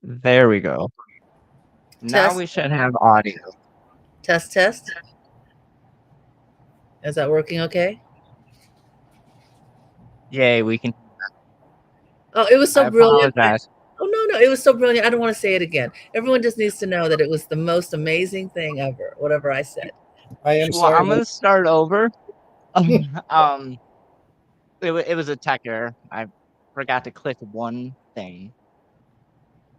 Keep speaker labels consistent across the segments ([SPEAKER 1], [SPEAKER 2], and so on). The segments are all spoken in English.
[SPEAKER 1] There we go. Now
[SPEAKER 2] Test,
[SPEAKER 1] we should have audio.
[SPEAKER 2] test, test. Is that working okay?
[SPEAKER 1] Yay, we can.
[SPEAKER 2] Oh, it was so
[SPEAKER 1] I
[SPEAKER 2] brilliant.
[SPEAKER 1] apologize.
[SPEAKER 2] Oh, no, no, it was so brilliant. I don't want to say it again. Everyone just needs to know that it was the most amazing thing ever, whatever I said.
[SPEAKER 3] I am
[SPEAKER 1] Well,
[SPEAKER 3] sorry.
[SPEAKER 1] I'm gonna start over. um, it was a tech error. I forgot to click one thing.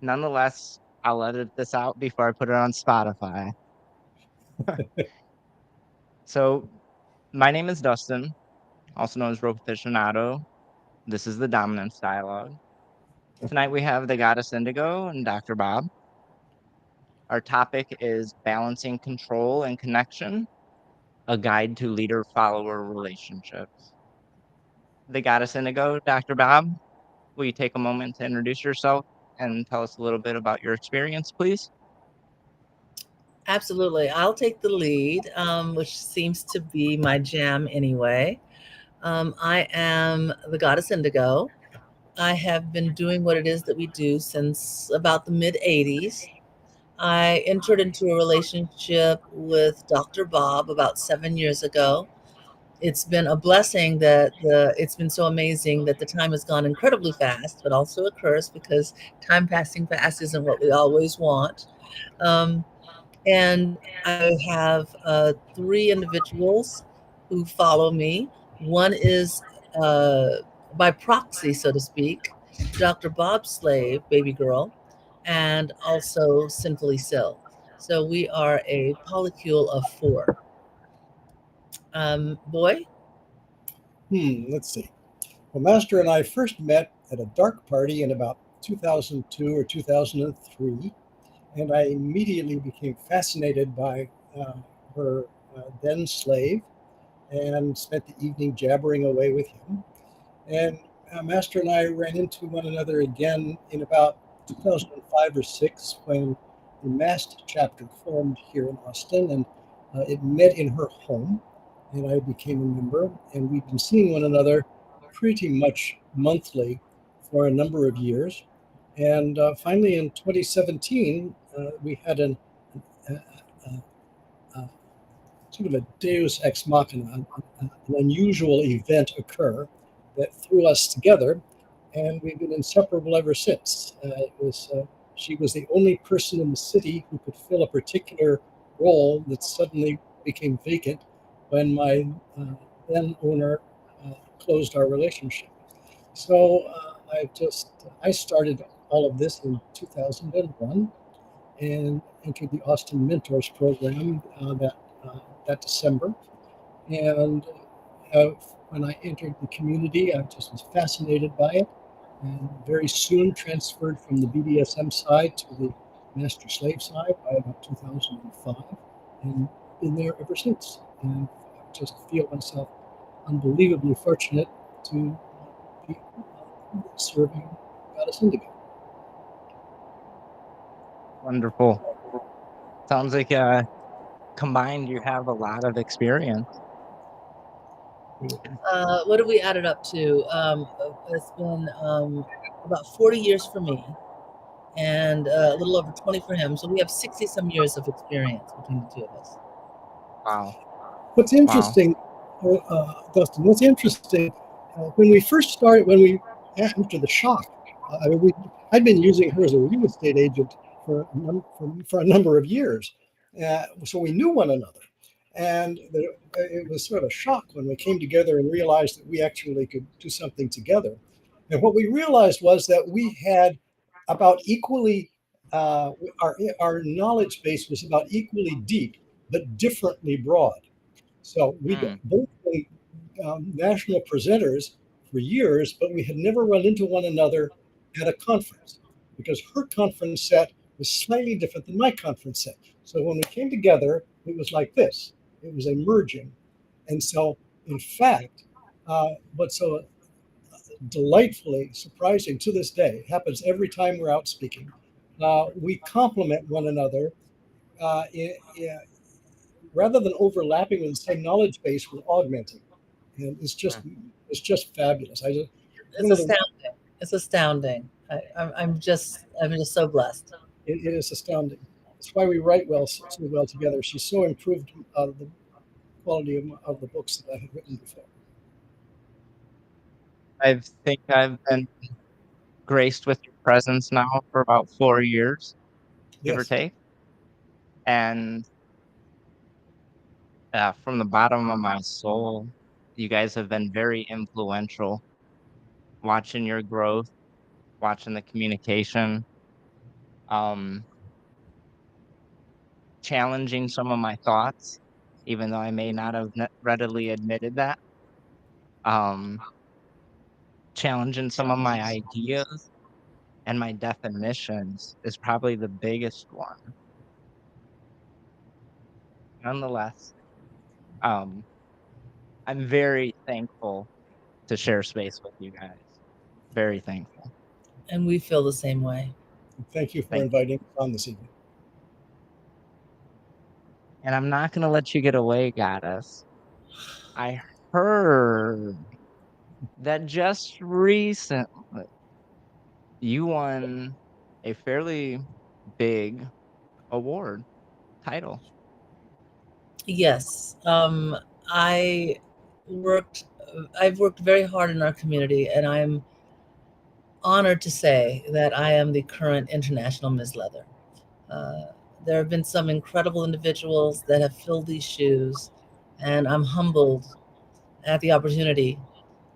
[SPEAKER 1] Nonetheless, I'll edit this out before I put it on Spotify. So, my name is Dustin, also known as Rope Aficionado. This is the Dominance Dialogue. Tonight we have the Goddess Indigo and Dr. Bob. Our topic is balancing control and connection, a guide to leader-follower relationships. The Goddess Indigo, Dr. Bob, will you take a moment to introduce yourself and tell us a little bit about your experience, please?
[SPEAKER 2] Absolutely. I'll take the lead, which seems to be my jam anyway. I am the Goddess Indigo. I have been doing what it is that we do since about the mid 80s. I entered into a relationship with Dr. Bob about 7 years ago. It's been a blessing that it's been so amazing that the time has gone incredibly fast, but also a curse because time passing fast isn't what we always want. Um, and I have three individuals who follow me. One is by proxy, so to speak, Dr. Bob Slave, baby girl, and also Sinfully Sill. So we are a polycule of four. Boy,
[SPEAKER 3] Let's see. Well, Master and I first met at a dark party in about 2002 or 2003, and I immediately became fascinated by her then slave and spent the evening jabbering away with him. And Master and I ran into one another again in about 2005 or 6 when the MAST chapter formed here in Austin, and it met in her home, and I became a member. And we've been seeing one another pretty much monthly for a number of years. And finally, in 2017, we had a, a, sort of a deus ex machina, an unusual event occur that threw us together, and we've been inseparable ever since. She was the only person in the city who could fill a particular role that suddenly became vacant when my then owner closed our relationship. So I started all of this in 2001 and entered the Austin Mentors program that December. And when I entered the community, I just was fascinated by it, and very soon transferred from the BDSM side to the master slave side by about 2005, and been there ever since. And I just feel myself unbelievably fortunate to be serving Goddess Indigo.
[SPEAKER 1] Wonderful. Sounds like combined you have a lot of experience.
[SPEAKER 2] what have we added up to? It's been about 40 years for me and a little over 20 for him. So we have 60 some years of experience between the two of us.
[SPEAKER 1] Wow.
[SPEAKER 3] What's
[SPEAKER 1] Wow.
[SPEAKER 3] interesting, Dustin, what's interesting, when we first started, after the shock, I'd been using her as a real estate agent for a number of years. So we knew one another. And it was sort of a shock when we came together and realized that we actually could do something together. And what we realized was that we had about equally, our knowledge base was about equally deep, but differently broad. So we'd
[SPEAKER 1] Mm.
[SPEAKER 3] both been national presenters for years, but we had never run into one another at a conference because her conference set was slightly different than my conference set. So when we came together, it was like this. It was a merging. And so, in fact, what's so delightfully surprising to this day, happens every time we're out speaking, we complement one another uh, in, rather than overlapping with the same knowledge base, we're augmenting, and it's just fabulous. I just
[SPEAKER 2] It's
[SPEAKER 3] one of the
[SPEAKER 2] astounding. It's astounding. I'm just so blessed.
[SPEAKER 3] It is astounding. That's why we write so well together. She's so improved the quality of the books that I had written before.
[SPEAKER 1] I think I've been graced with your presence now for about 4 years, give or
[SPEAKER 3] Yes.
[SPEAKER 1] take. And from the bottom of my soul, you guys have been very influential. Watching your growth, watching the communication, um, challenging some of my thoughts, even though I may not have readily admitted that. Um, challenging some of my ideas and my definitions is probably the biggest one. Nonetheless, um, I'm very thankful to share space with you guys. Very thankful.
[SPEAKER 2] And we feel the same way.
[SPEAKER 3] Thank you for
[SPEAKER 1] Thank you.
[SPEAKER 3] inviting us on this evening.
[SPEAKER 1] And I'm not going to let you get away, Goddess. I heard that just recently you won a fairly big award title.
[SPEAKER 2] Yes. I worked I've worked very hard in our community, and I'm honored to say that I am the current international Ms. Leather. Uh, there have been some incredible individuals that have filled these shoes, and I'm humbled at the opportunity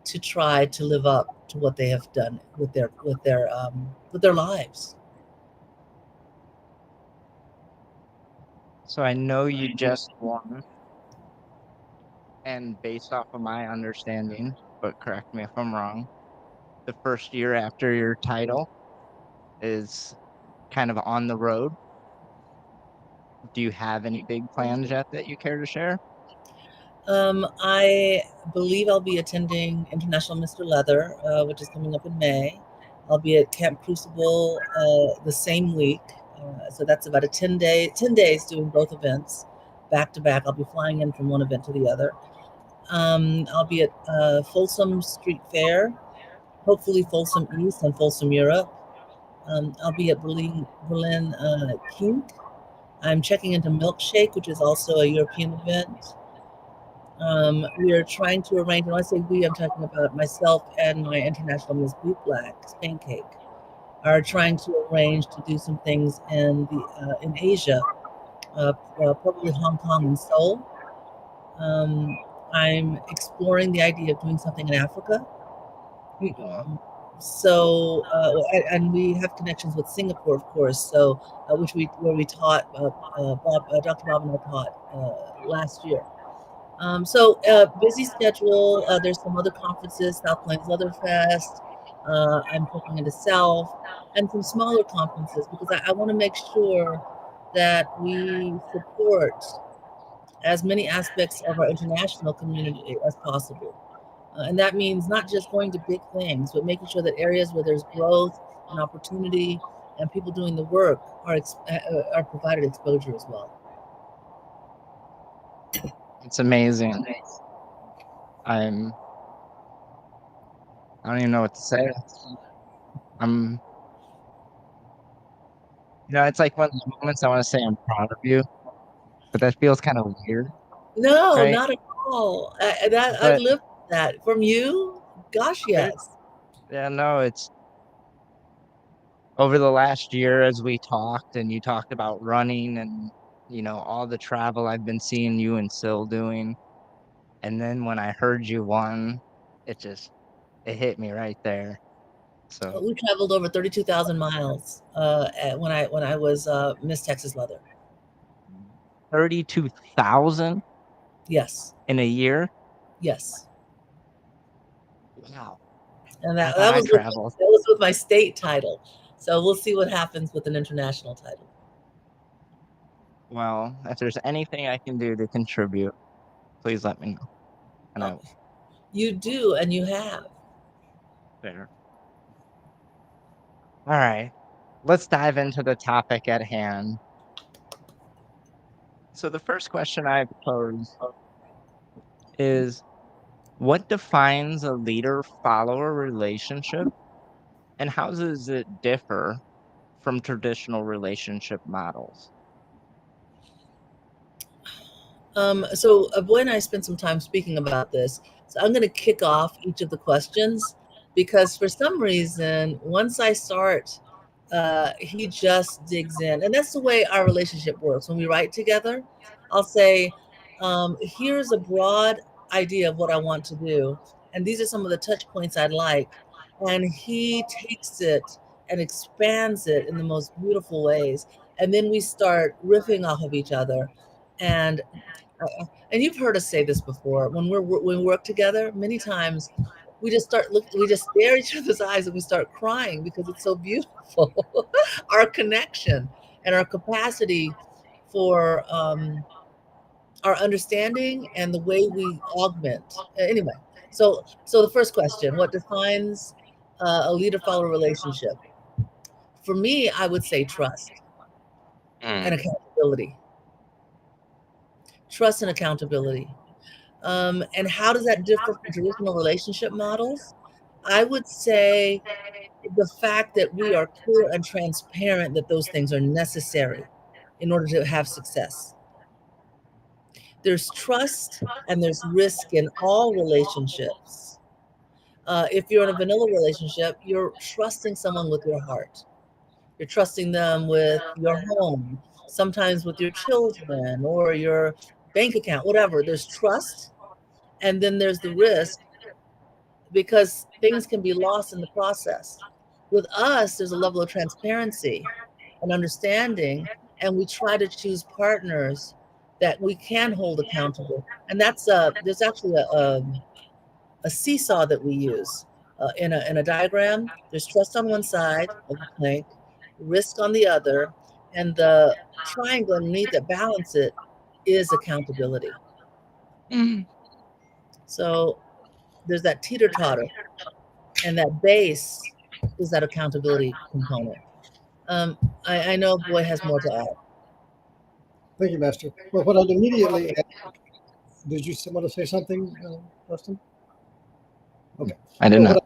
[SPEAKER 2] to try to live up to what they have done with their lives.
[SPEAKER 1] So I know you just won, and based off of my understanding, but correct me if I'm wrong, the first year after your title is kind of on the road. Do you have any big plans yet that you care to share?
[SPEAKER 2] I believe I'll be attending International Mr. Leather, which is coming up in May. I'll be at Camp Crucible the same week. So that's about 10 days doing both events back to back. I'll be flying in from one event to the other. I'll be at Folsom Street Fair, hopefully Folsom East and Folsom Europe. I'll be at Berlin Kink. I'm checking into Milkshake, which is also a European event. We are trying to arrange, and when I say we, I'm talking about myself and my international Miss Boot Black, Pancake, are trying to arrange to do some things in Asia, probably Hong Kong and Seoul. I'm exploring the idea of doing something in Africa.
[SPEAKER 1] Cool.
[SPEAKER 2] And we have connections with Singapore, of course. So, where we taught Dr. Bob and I taught last year. Busy schedule. There's some other conferences, South Plains Leather Fest. I'm checking into South and some smaller conferences because I want to make sure that we support as many aspects of our international community as possible. And that means not just going to big things, but making sure that areas where there's growth and opportunity and people doing the work are provided exposure as well.
[SPEAKER 1] It's amazing. I don't even know what to say. I'm, it's like one of those moments I want to say I'm proud of you, but that feels kind of weird,
[SPEAKER 2] No,
[SPEAKER 1] right?
[SPEAKER 2] not at all. I've
[SPEAKER 1] But
[SPEAKER 2] lived that from you. Gosh, yes.
[SPEAKER 1] yeah, no, it's over the last year as we talked and you talked about running and, all the travel I've been seeing you and Sill doing. And then when I heard you won, it hit me right there. So
[SPEAKER 2] We traveled over 32,000 miles when I was Miss Texas Leather.
[SPEAKER 1] 32,000
[SPEAKER 2] Yes,
[SPEAKER 1] in a year.
[SPEAKER 2] yes.
[SPEAKER 1] Wow.
[SPEAKER 2] And
[SPEAKER 1] I thought I traveled.
[SPEAKER 2] that was with my state title. So we'll see what happens with an international title.
[SPEAKER 1] Well, if there's anything I can do to contribute, please let me know. And I
[SPEAKER 2] Oh,
[SPEAKER 1] will.
[SPEAKER 2] you do, and you have.
[SPEAKER 1] Fair. All right. Let's dive into the topic at hand. So the first question I pose is what defines a leader-follower relationship And how does it differ from traditional relationship models?
[SPEAKER 2] So a boy and I spent some time speaking about this. So I'm going to kick off each of the questions because for some reason, once I start, he just digs in. And that's the way our relationship works. When we write together, I'll say, here's a broad idea of what I want to do. And these are some of the touch points I'd like. And he takes it and expands it in the most beautiful ways. And then we start riffing off of each other. And and you've heard us say this before when we work together many times we just stare each other's eyes and we start crying because it's so beautiful. Our connection and our capacity for our understanding and the way we augment. Anyway, so the first question: what defines a leader-follower relationship? For me, I would say trust and
[SPEAKER 1] Mm.
[SPEAKER 2] accountability. Trust and accountability. And how does that differ from traditional relationship models? I would say the fact that we are clear and transparent that those things are necessary in order to have success. There's trust and there's risk in all relationships. If you're in a vanilla relationship, you're trusting someone with your heart. You're trusting them with your home, sometimes with your children or your bank account, whatever. There's trust, and then there's the risk because things can be lost in the process. With us, there's a level of transparency and understanding, and we try to choose partners that we can hold accountable. And there's actually a seesaw that we use in a diagram. There's trust on one side of the plank, risk on the other, and the triangle underneath that balance it is accountability.
[SPEAKER 1] Mm.
[SPEAKER 2] So there's that teeter totter, and that base is that accountability component. Um, I know Boy has more to add.
[SPEAKER 3] Thank you, Master. Well, what I'd immediately did you want to say something, Dustin? Okay.
[SPEAKER 1] I did
[SPEAKER 3] Well,
[SPEAKER 1] not.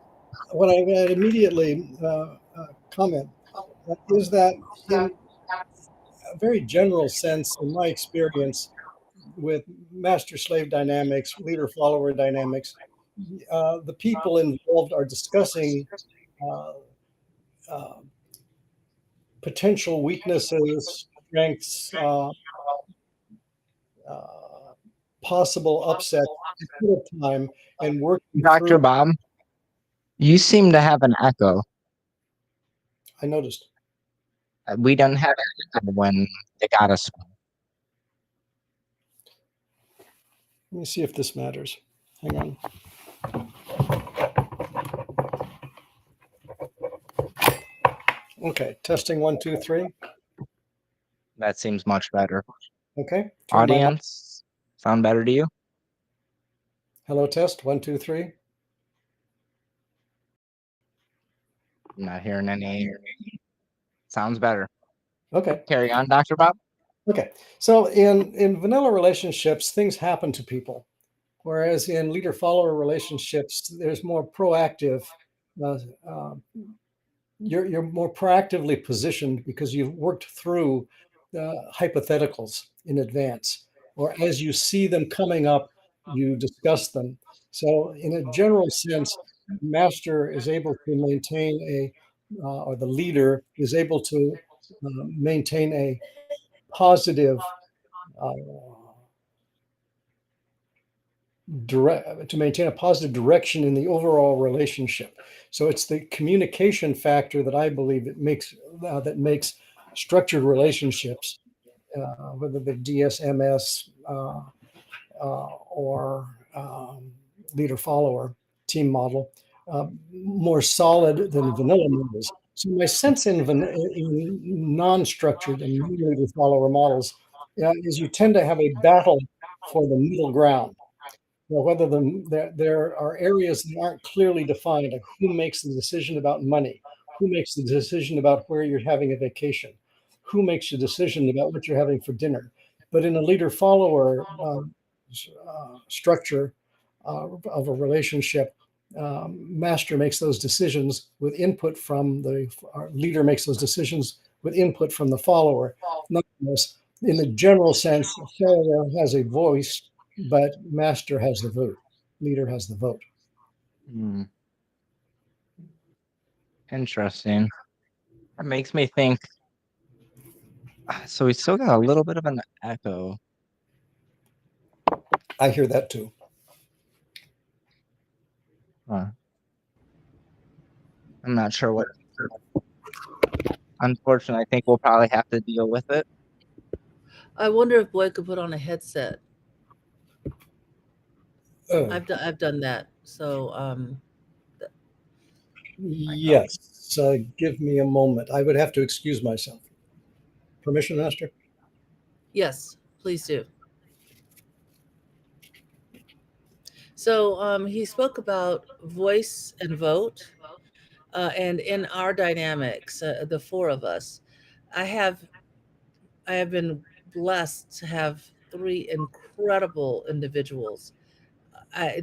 [SPEAKER 3] what I would immediately comment is that in a very general sense, in my experience with master-slave dynamics, leader-follower dynamics, the people involved are discussing uh, uh, potential weaknesses, strengths, uh, possible upsets ahead of time, and working through.
[SPEAKER 1] Dr. Bob, you seem to have an echo.
[SPEAKER 3] I noticed.
[SPEAKER 1] We don't have an echo when the goddess.
[SPEAKER 3] Let me see if this matters. Hang on. Okay, testing 1, 2, 3.
[SPEAKER 1] That seems much better.
[SPEAKER 3] Okay, turn my mic.
[SPEAKER 1] Audience, sound better to you?
[SPEAKER 3] Hello, test 1, 2, 3.
[SPEAKER 1] I'm not hearing any. Sounds better.
[SPEAKER 3] Okay.
[SPEAKER 1] Carry on, Dr. Bob.
[SPEAKER 3] Okay. So in vanilla relationships, things happen to people, whereas in leader-follower relationships, there's more proactive. Uh, uh, you're more proactively positioned because you've worked through hypotheticals in advance, or as you see them coming up, you discuss them. So in a general sense, master is able to maintain or the leader is able to maintain a positive uh, to maintain a positive direction in the overall relationship. So it's the communication factor that I believe that makes structured relationships, whether they're DSMS or leader follower team model, more solid than vanilla models. So my sense in non-structured and leader follower models is you tend to have a battle for the middle ground. Well, whether there are areas that aren't clearly defined, like who makes the decision about money, who makes the decision about where you're having a vacation, who makes the decision about what you're having for dinner. But in a leader-follower structure of a relationship, master makes those decisions with input from our leader makes those decisions with input from the follower. Nonetheless, in the general sense, follower has a voice, but master has the vote. Leader has the vote.
[SPEAKER 1] Interesting. That makes me think. So we still got a little bit of an echo.
[SPEAKER 3] I hear that too.
[SPEAKER 1] I'm not sure what. Unfortunately, I think we'll probably have to deal with it.
[SPEAKER 2] I wonder if Boy could put on a headset.
[SPEAKER 3] Oh,
[SPEAKER 2] I've done that. So
[SPEAKER 3] yes. Give me a moment. I would have to excuse myself. Permission, Master?
[SPEAKER 2] yes, please do. So he spoke about voice and vote, and in our dynamics, the four of us, I have been blessed to have three incredible individuals.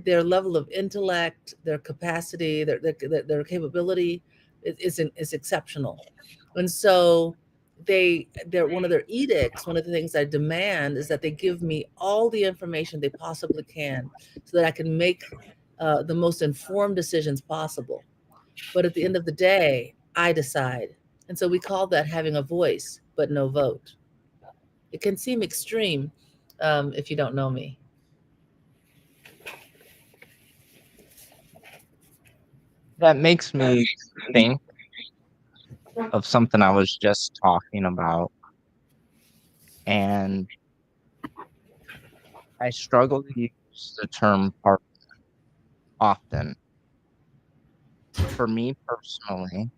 [SPEAKER 2] Their level of intellect, their capacity, their capability is exceptional, and so they're one of their edicts. One of the things I demand is that they give me all the information they possibly can, so that I can make the most informed decisions possible. But at the end of the day, I decide, and so we call that having a voice but no vote. It can seem extreme if you don't know me.
[SPEAKER 1] That makes me think of something I was just talking about, and I struggle to use the term partner often. For me personally,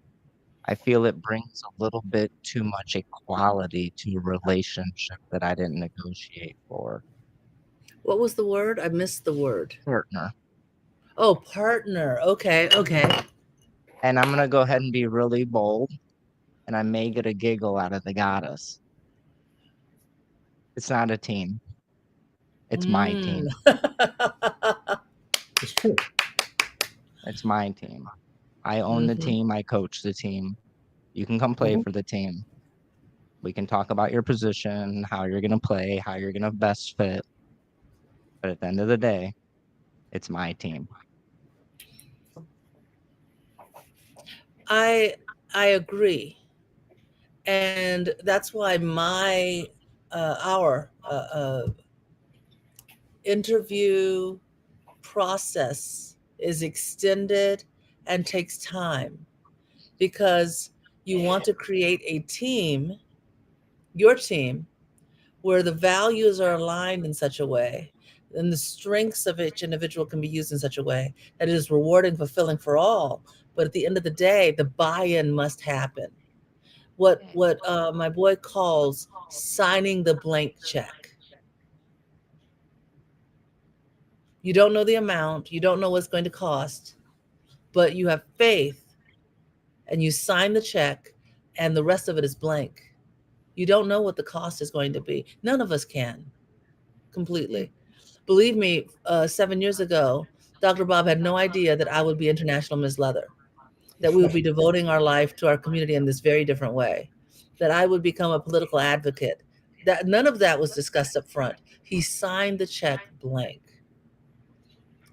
[SPEAKER 1] I feel it brings a little bit too much equality to a relationship that I didn't negotiate for.
[SPEAKER 2] What was the word? I missed the word.
[SPEAKER 1] Partner.
[SPEAKER 2] Oh, partner. Okay, okay.
[SPEAKER 1] And I'm going to go ahead and be really bold, and I may get a giggle out of the goddess. It's not a team. It's my team.
[SPEAKER 3] It's true.
[SPEAKER 1] It's my team. I own the team. I coach the team. You can come play for the team. We can talk about your position, how you're going to play, how you're going to best fit. But at the end of the day, it's my team.
[SPEAKER 2] I agree, and that's why my our interview process is extended and takes time, because you want to create a team, your team, where the values are aligned in such a way and the strengths of each individual can be used in such a way that it is rewarding, fulfilling for all. But at the end of the day, the buy-in must happen. What my boy calls signing the blank check. You don't know the amount, you don't know what's going to cost, but you have faith and you sign the check, and the rest of it is blank. You don't know what the cost is going to be. None of us can completely. Believe me, 7 years ago, Dr. Bob had no idea that I would be International Ms. Leather, that we would be devoting our life to our community in this very different way, that I would become a political advocate. That none of that was discussed up front. He signed the check blank.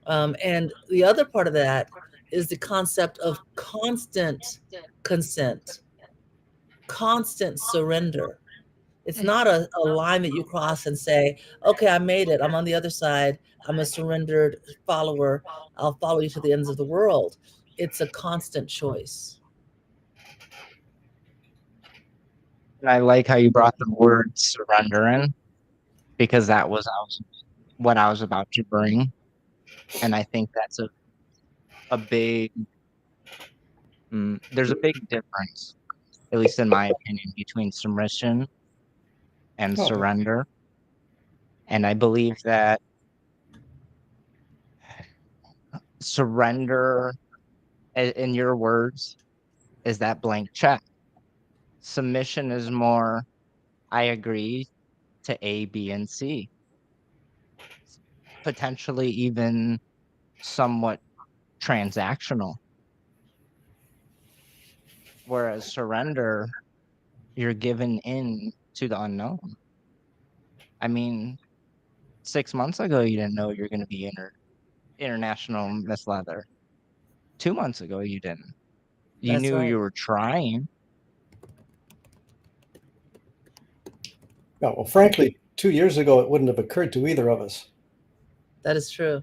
[SPEAKER 2] And the other part of that is the concept of constant consent, constant surrender. It's not a line that you cross and say, okay, I made it. I'm on the other side. I'm a surrendered follower. I'll follow you to the ends of the world. It's a constant choice.
[SPEAKER 1] And I like how you brought the word surrender in, because that was what I was about to bring. And I think that's a big, there's a big difference, at least in my opinion, between submission and surrender. And I believe that surrender, in your words, is that blank check. Submission is more, I agree to A, B, and C. Potentially even somewhat transactional. Whereas surrender, you're given in to the unknown. I mean, 6 months ago, you didn't know you're going to be international Miss Leather. 2 months ago, you didn't. You
[SPEAKER 2] That's
[SPEAKER 1] knew
[SPEAKER 2] right.
[SPEAKER 1] you were trying.
[SPEAKER 3] Yeah, well, frankly, 2 years ago, it wouldn't have occurred to either of us.
[SPEAKER 2] That is true.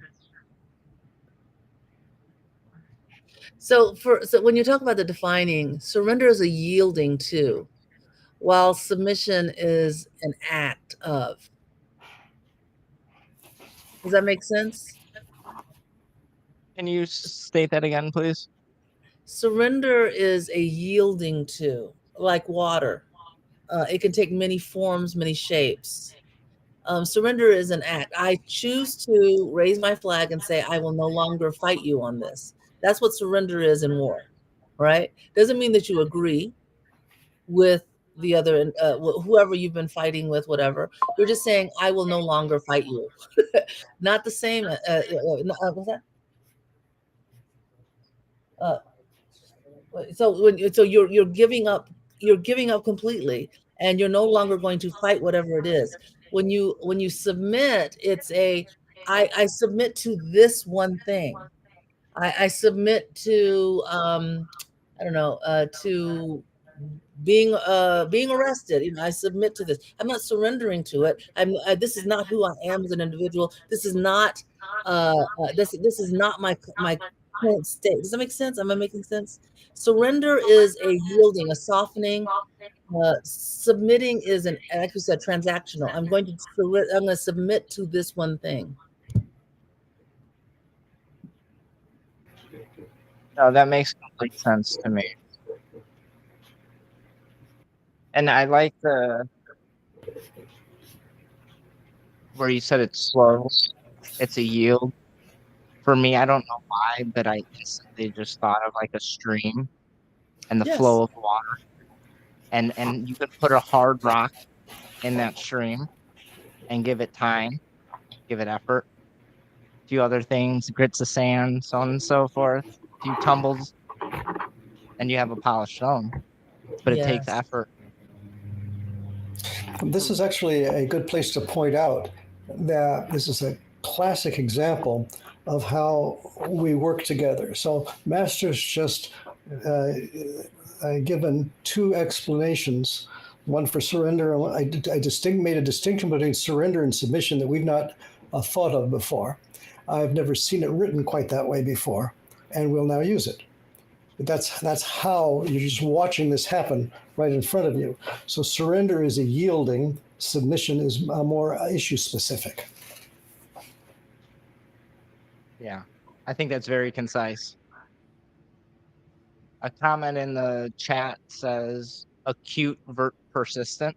[SPEAKER 2] So when you talk about the defining, surrender is a yielding to, while submission is an act of. Does that make sense?
[SPEAKER 1] Can you state that again, please?
[SPEAKER 2] Surrender is a yielding to, like water. It can take many forms, many shapes. Surrender is an act. I choose to raise my flag and say, I will no longer fight you on this. That's what surrender is in war, right? Doesn't mean that you agree with the other, whoever you've been fighting with, whatever. You're just saying, I will no longer fight you. Not the same. What's that? So you're giving up. You're giving up completely, and you're no longer going to fight whatever it is. When you submit, it's I submit to this one thing. I submit to I don't know, to being arrested. I submit to this. I'm not surrendering to it. This is not who I am as an individual. This is not this is not my current state. Does that make sense? Am I making sense? Surrender is a yielding, a softening. Submitting is like you said, transactional. I'm going to submit to this one thing.
[SPEAKER 1] No, that makes complete sense to me. And I like where you said it's slow. It's a yield. For me, I don't know why, but I instantly just thought of like a stream and the
[SPEAKER 2] Yes.
[SPEAKER 1] flow of water. And you could put a hard rock in that stream and give it time, give it effort. A few other things, grits of sand, so on and so forth. A few tumbles, and you have a polished stone. But it takes
[SPEAKER 2] Yes.
[SPEAKER 1] effort.
[SPEAKER 3] This is actually a good place to point out that this is a classic example of how we work together. So, Master's just given two explanations, one for surrender. I made a distinction between surrender and submission that we've not thought of before. I've never seen it written quite that way before, and we'll now use it. But that's how you're just watching this happen right in front of you. So surrender is a yielding, submission is more issue specific.
[SPEAKER 1] Yeah, I think that's very concise. A comment in the chat says acute persistent.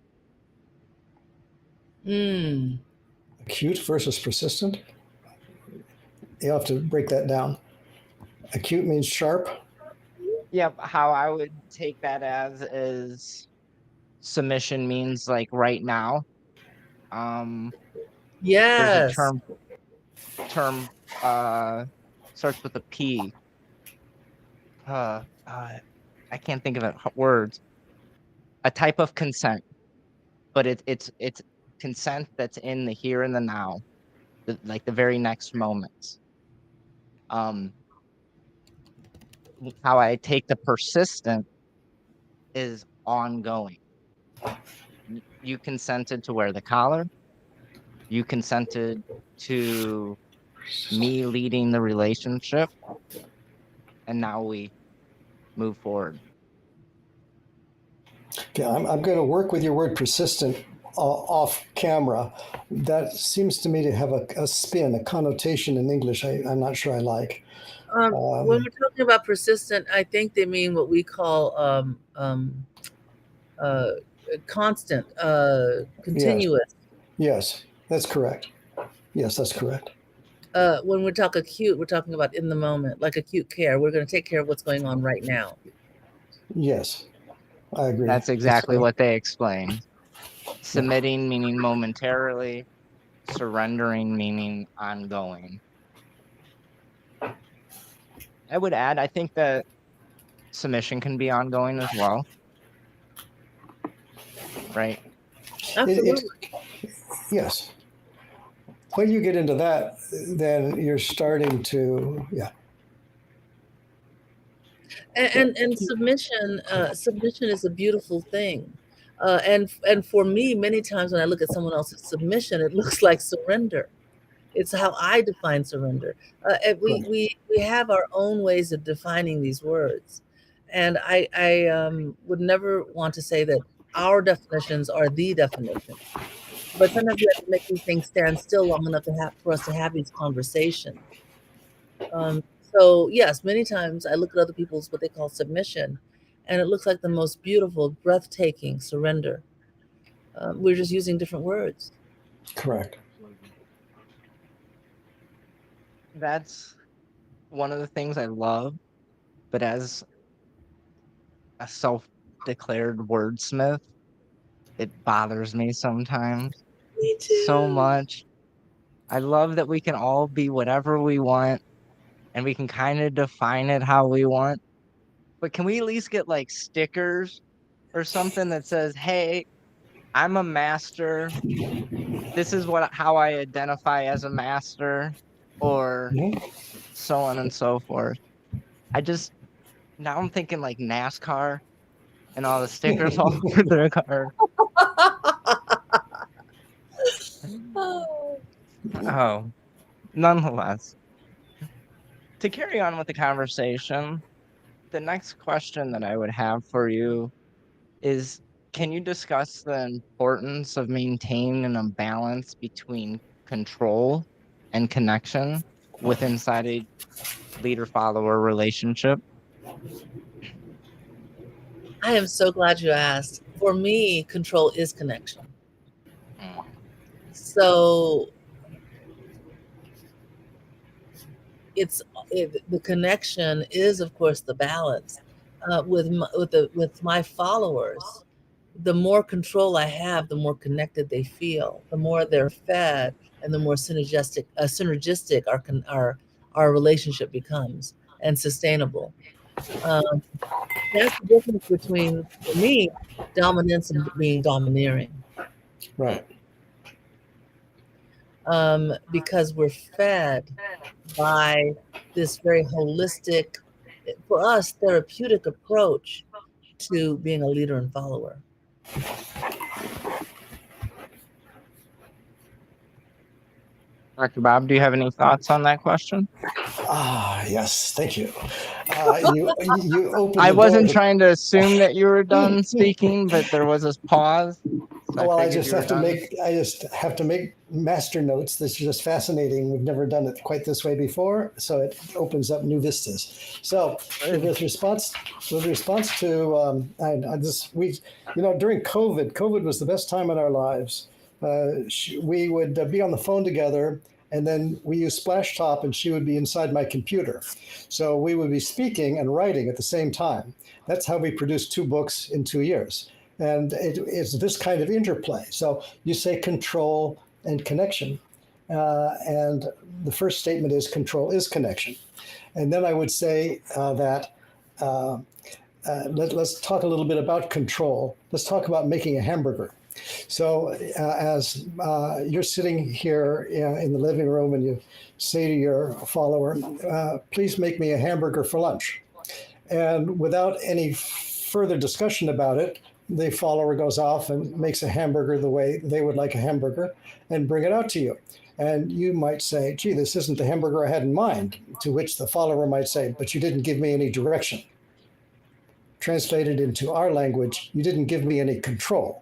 [SPEAKER 3] Acute versus persistent. You have to break that down. Acute means sharp.
[SPEAKER 1] Yep, how I would take that as is submission means like right now.
[SPEAKER 2] Yes.
[SPEAKER 1] There's a term starts with a P. I can't think of it words. A type of consent, but it's consent that's in the here and the now, like the very next moments. How I take the persistent is ongoing. You consented to wear the collar. You consented to me leading the relationship, and now we move forward.
[SPEAKER 3] Okay, I'm going to work with your word persistent off camera. That seems to me to have a spin, a connotation in English I'm not sure I like.
[SPEAKER 2] When we're talking about persistent, I think they mean what we call constant, continuous.
[SPEAKER 3] Yes, that's correct. Yes, that's correct.
[SPEAKER 2] When we talk acute, we're talking about in the moment, like acute care. We're going to take care of what's going on right now.
[SPEAKER 3] Yes, I agree.
[SPEAKER 1] That's exactly what they explain. Submitting meaning momentarily, surrendering meaning ongoing. I would add, I think that submission can be ongoing as well, right?
[SPEAKER 2] Absolutely.
[SPEAKER 3] Yes. When you get into that, then you're starting to, yeah.
[SPEAKER 2] And submission submission is a beautiful thing. And for me, many times when I look at someone else's submission, it looks like surrender. It's how I define surrender. And we have our own ways of defining these words, and I would never want to say that our definitions are the definition. But sometimes we have to make these things stand still long enough to have for us to have these conversations. Um, so yes, many times I look at other people's what they call submission, and it looks like the most beautiful, breathtaking surrender. We're just using different words.
[SPEAKER 3] Correct.
[SPEAKER 1] That's one of the things I love, but as a self-declared wordsmith, it bothers me sometimes
[SPEAKER 2] Me
[SPEAKER 1] so
[SPEAKER 2] too.
[SPEAKER 1] much. I love that we can all be whatever we want and we can kind of define it how we want. But can we at least get like stickers or something that says, "Hey, I'm a master. This is how I identify as a master," or
[SPEAKER 3] Mhm.
[SPEAKER 1] so on and so forth. I just now I'm thinking like NASCAR and all the stickers all over their car.
[SPEAKER 2] Oh.
[SPEAKER 1] Oh, nonetheless, to carry on with the conversation, the next question that I would have for you is, can you discuss the importance of maintaining a balance between control and connection within inside a leader-follower relationship?
[SPEAKER 2] I am so glad you asked. For me, control is connection.
[SPEAKER 1] Mm.
[SPEAKER 2] So the connection is, of course, the balance. With my followers, the more control I have, the more connected they feel. The more they're fed, and the more synergistic our relationship becomes and sustainable. Um, that's the difference between, for me, dominance and being domineering.
[SPEAKER 3] Right.
[SPEAKER 2] Because we're fed by this very holistic, for us, therapeutic approach to being a leader and follower.
[SPEAKER 1] Dr. Bob, do you have any thoughts on that question?
[SPEAKER 3] Yes, thank you. You opened
[SPEAKER 1] I
[SPEAKER 3] the door
[SPEAKER 1] wasn't
[SPEAKER 3] to.
[SPEAKER 1] trying to assume that you were done speaking, but there was this pause, so I
[SPEAKER 3] Well,
[SPEAKER 1] figured you were done.
[SPEAKER 3] I just have to make master notes. This is just fascinating. We've never done it quite this way before, so it opens up new vistas. So, with response to this, during COVID was the best time in our lives. We would be on the phone together, and then we used Splashtop, and she would be inside my computer. So we would be speaking and writing at the same time. That's how we produced 2 books in 2 years. And it's this kind of interplay. So you say control and connection. And the first statement is control is connection. And then I would say that let's talk a little bit about control. Let's talk about making a hamburger. So as you're sitting here in the living room and you say to your follower, please make me a hamburger for lunch. And without any further discussion about it, the follower goes off and makes a hamburger the way they would like a hamburger and bring it out to you. And you might say, gee, this isn't the hamburger I had in mind. To which the follower might say, but you didn't give me any direction. Translated into our language, you didn't give me any control.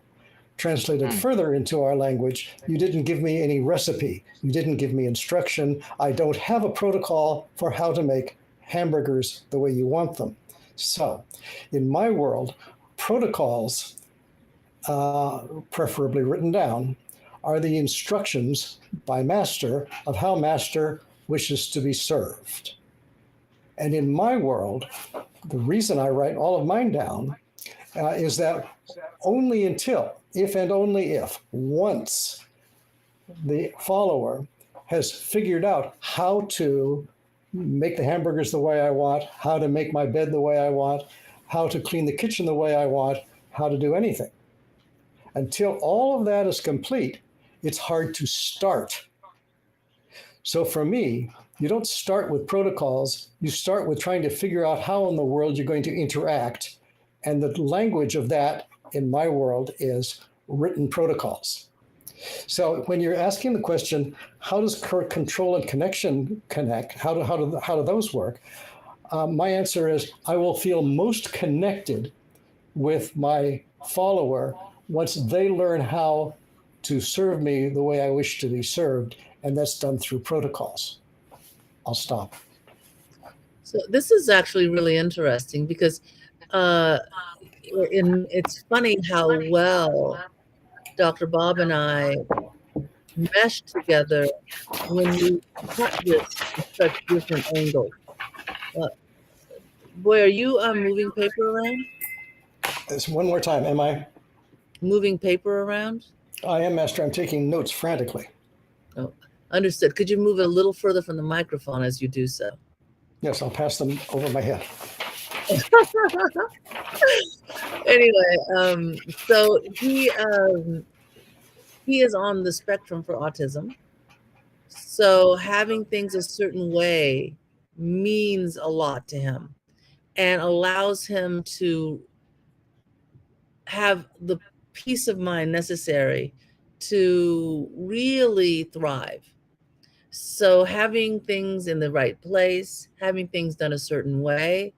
[SPEAKER 3] Translated further into our language, you didn't give me any recipe. You didn't give me instruction. I don't have a protocol for how to make hamburgers the way you want them. So, in my world, protocols, preferably written down, are the instructions by master of how master wishes to be served. And in my world, the reason I write all of mine down is that only until, if and only if, once the follower has figured out how to make the hamburgers the way I want, how to make my bed the way I want, how to clean the kitchen the way I want, how to do anything. Until all of that is complete, it's hard to start. So for me, you don't start with protocols. You start with trying to figure out how in the world you're going to interact. And the language of that in my world is written protocols. So when you're asking the question, how does control and connection connect? How do those work? My answer is I will feel most connected with my follower once they learn how to serve me the way I wish to be served, and that's done through protocols. I'll stop.
[SPEAKER 2] So this is actually really interesting because it's funny how well Dr. Bob and I meshed together when we cut this from such different angles. Boy, are you moving paper around?
[SPEAKER 3] One more time, am I?
[SPEAKER 2] Moving paper around?
[SPEAKER 3] I am, Master. I'm taking notes frantically.
[SPEAKER 2] Oh, understood. Could you move it a little further from the microphone as you do so?
[SPEAKER 3] Yes, I'll pass them over my head.
[SPEAKER 2] Anyway, so he is on the spectrum for autism. So having things a certain way means a lot to him and allows him to have the peace of mind necessary to really thrive. So having things in the right place, having things done a certain way,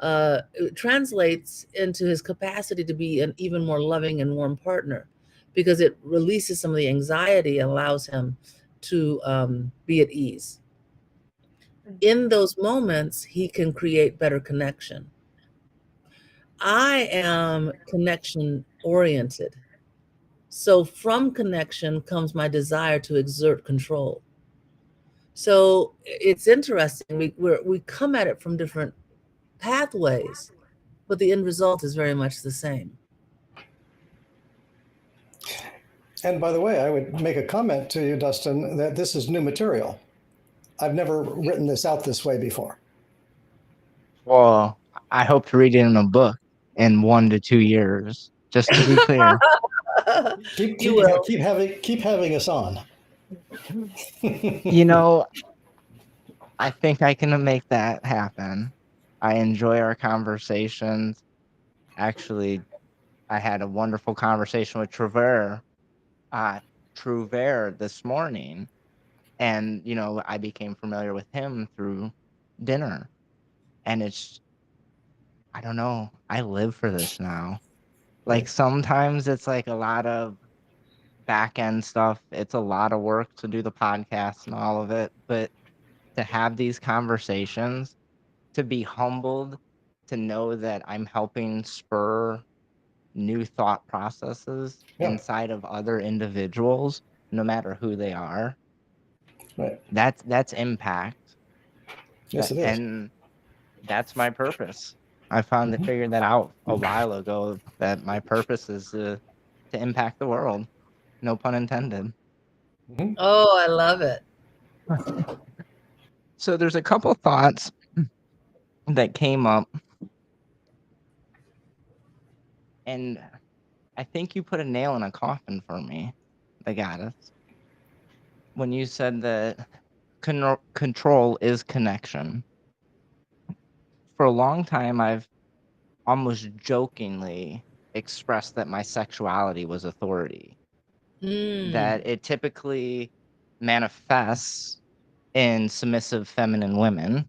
[SPEAKER 2] it translates into his capacity to be an even more loving and warm partner because it releases some of the anxiety and allows him to be at ease. In those moments, he can create better connection. I am connection oriented. So from connection comes my desire to exert control. So it's interesting. We come at it from different pathways, but the end result is very much the same.
[SPEAKER 3] And by the way, I would make a comment to you, Dustin, that this is new material. I've never written this out this way before.
[SPEAKER 1] Well, I hope to read it in a book in 1 to 2 years, just to be clear.
[SPEAKER 3] Keep having us on.
[SPEAKER 1] You know, I think I can make that happen. I enjoy our conversations. Actually, I had a wonderful conversation with Trevor this morning. And, you know, I became familiar with him through dinner. And I don't know, I live for this now. Like sometimes it's like a lot of back end stuff. It's a lot of work to do the podcast and all of it. But to have these conversations, to be humbled, to know that I'm helping spur new thought processes inside of other individuals, no matter who they are.
[SPEAKER 3] Right.
[SPEAKER 1] That's impact.
[SPEAKER 3] Yes, it is.
[SPEAKER 1] And that's my purpose. I figured that out a while ago, that my purpose is to impact the world. No pun intended.
[SPEAKER 2] Oh, I love it.
[SPEAKER 1] So there's a couple thoughts that came up, and I think you put a nail in a coffin for me, the goddess, when you said that control is connection. For a long time, I've almost jokingly expressed that my sexuality was authority. That it typically manifests in submissive feminine women.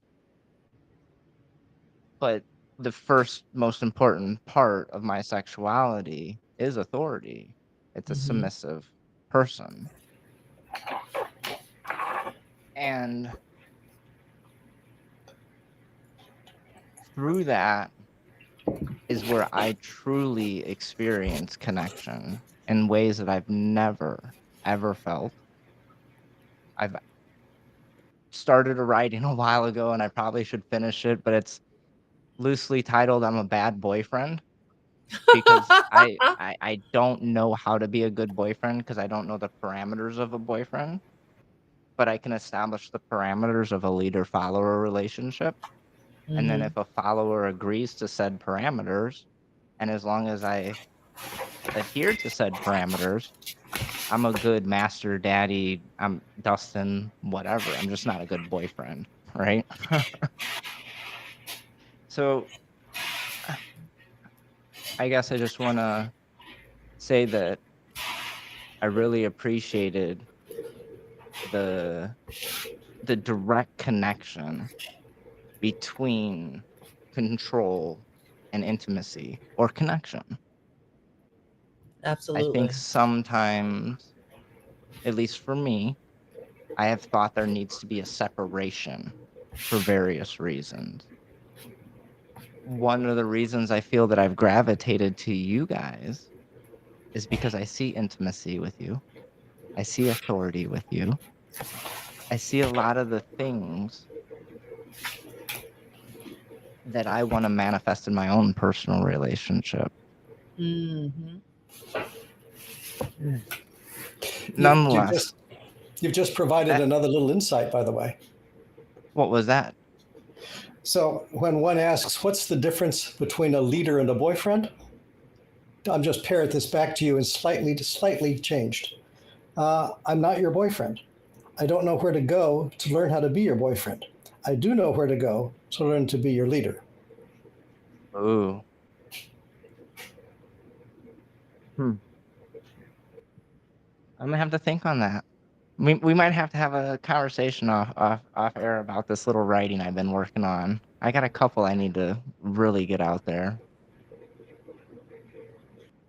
[SPEAKER 1] But the first most important part of my sexuality is authority. It's a submissive person. And through that is where I truly experience connection in ways that I've never, ever felt. I've started a writing a while ago, and I probably should finish it, but it's loosely titled "I'm a Bad Boyfriend," because I don't know how to be a good boyfriend because I don't know the parameters of a boyfriend. but I can establish the parameters of a leader-follower relationship. And then if a follower agrees to said parameters, and as long as I adhere to said parameters, I'm a good master daddy. I'm Dustin, whatever. I'm just not a good boyfriend, right? So I guess I just want to say that I really appreciated the direct connection between control and intimacy or connection.
[SPEAKER 2] Absolutely.
[SPEAKER 1] I think sometimes, at least for me, I have thought there needs to be a separation for various reasons. One of the reasons I feel that I've gravitated to you guys is because I see intimacy with you. I see authority with you. I see a lot of the things that I want to manifest in my own personal relationship. Nonetheless,
[SPEAKER 3] you've just provided another little insight, by the way.
[SPEAKER 1] What was that?
[SPEAKER 3] So when one asks, what's the difference between a leader and a boyfriend? I'll just parrot this back to you and slightly changed. I'm not your boyfriend. I don't know where to go to learn how to be your boyfriend. I do know where to go to learn to be your leader.
[SPEAKER 1] Ooh. I'm gonna have to think on that. We might have to have a conversation off air about this little writing I've been working on. I got a couple I need to really get out there.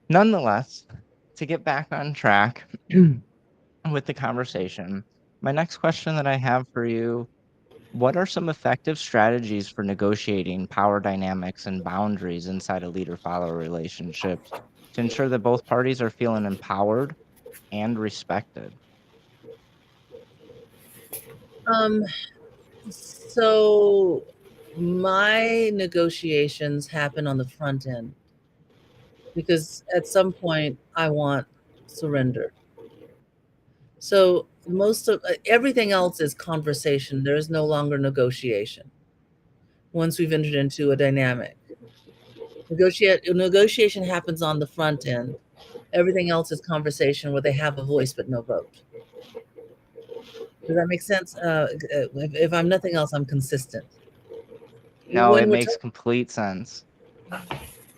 [SPEAKER 1] Nonetheless, to get back on track with the conversation, my next question that I have for you, what are some effective strategies for negotiating power dynamics and boundaries inside a leader-follower relationship to ensure that both parties are feeling empowered and respected?
[SPEAKER 2] So my negotiations happen on the front end because at some point I want surrender. So most of everything else is conversation. There is no longer negotiation once we've entered into a dynamic. Negotiation happens on the front end. Everything else is conversation where they have a voice but no vote. Does that make sense? If I'm nothing else, I'm consistent.
[SPEAKER 1] No, it makes complete sense.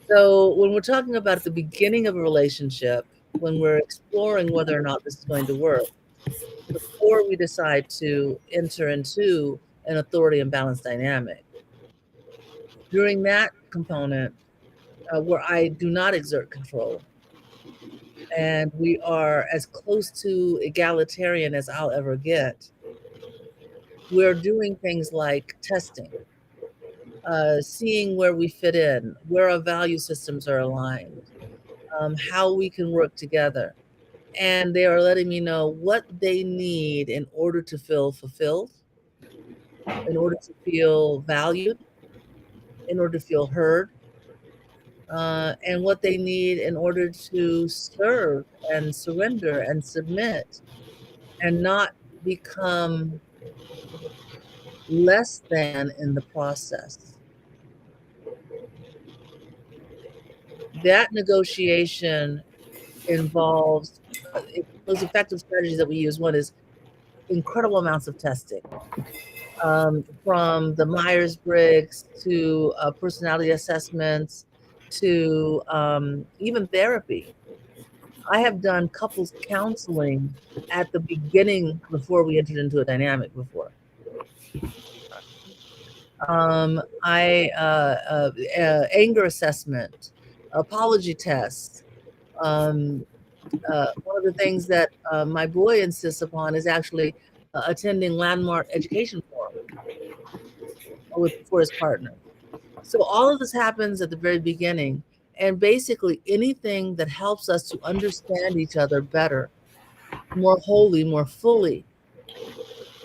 [SPEAKER 2] So when we're talking about the beginning of a relationship, when we're exploring whether or not this is going to work, before we decide to enter into an authority and balance dynamic, during that component where I do not exert control, and we are as close to egalitarian as I'll ever get, we're doing things like testing, seeing where we fit in, where our value systems are aligned, how we can work together. And they are letting me know what they need in order to feel fulfilled, in order to feel valued, in order to feel heard, and what they need in order to serve and surrender and submit and not become less than in the process. That negotiation involves those effective strategies that we use. One is incredible amounts of testing, from the Myers-Briggs to personality assessments to even therapy. I have done couples counseling at the beginning before we entered into a dynamic before. Anger assessment, apology tests. One of the things that my boy insists upon is actually attending landmark education forum for his partner. So all of this happens at the very beginning, and basically anything that helps us to understand each other better, more wholly, more fully,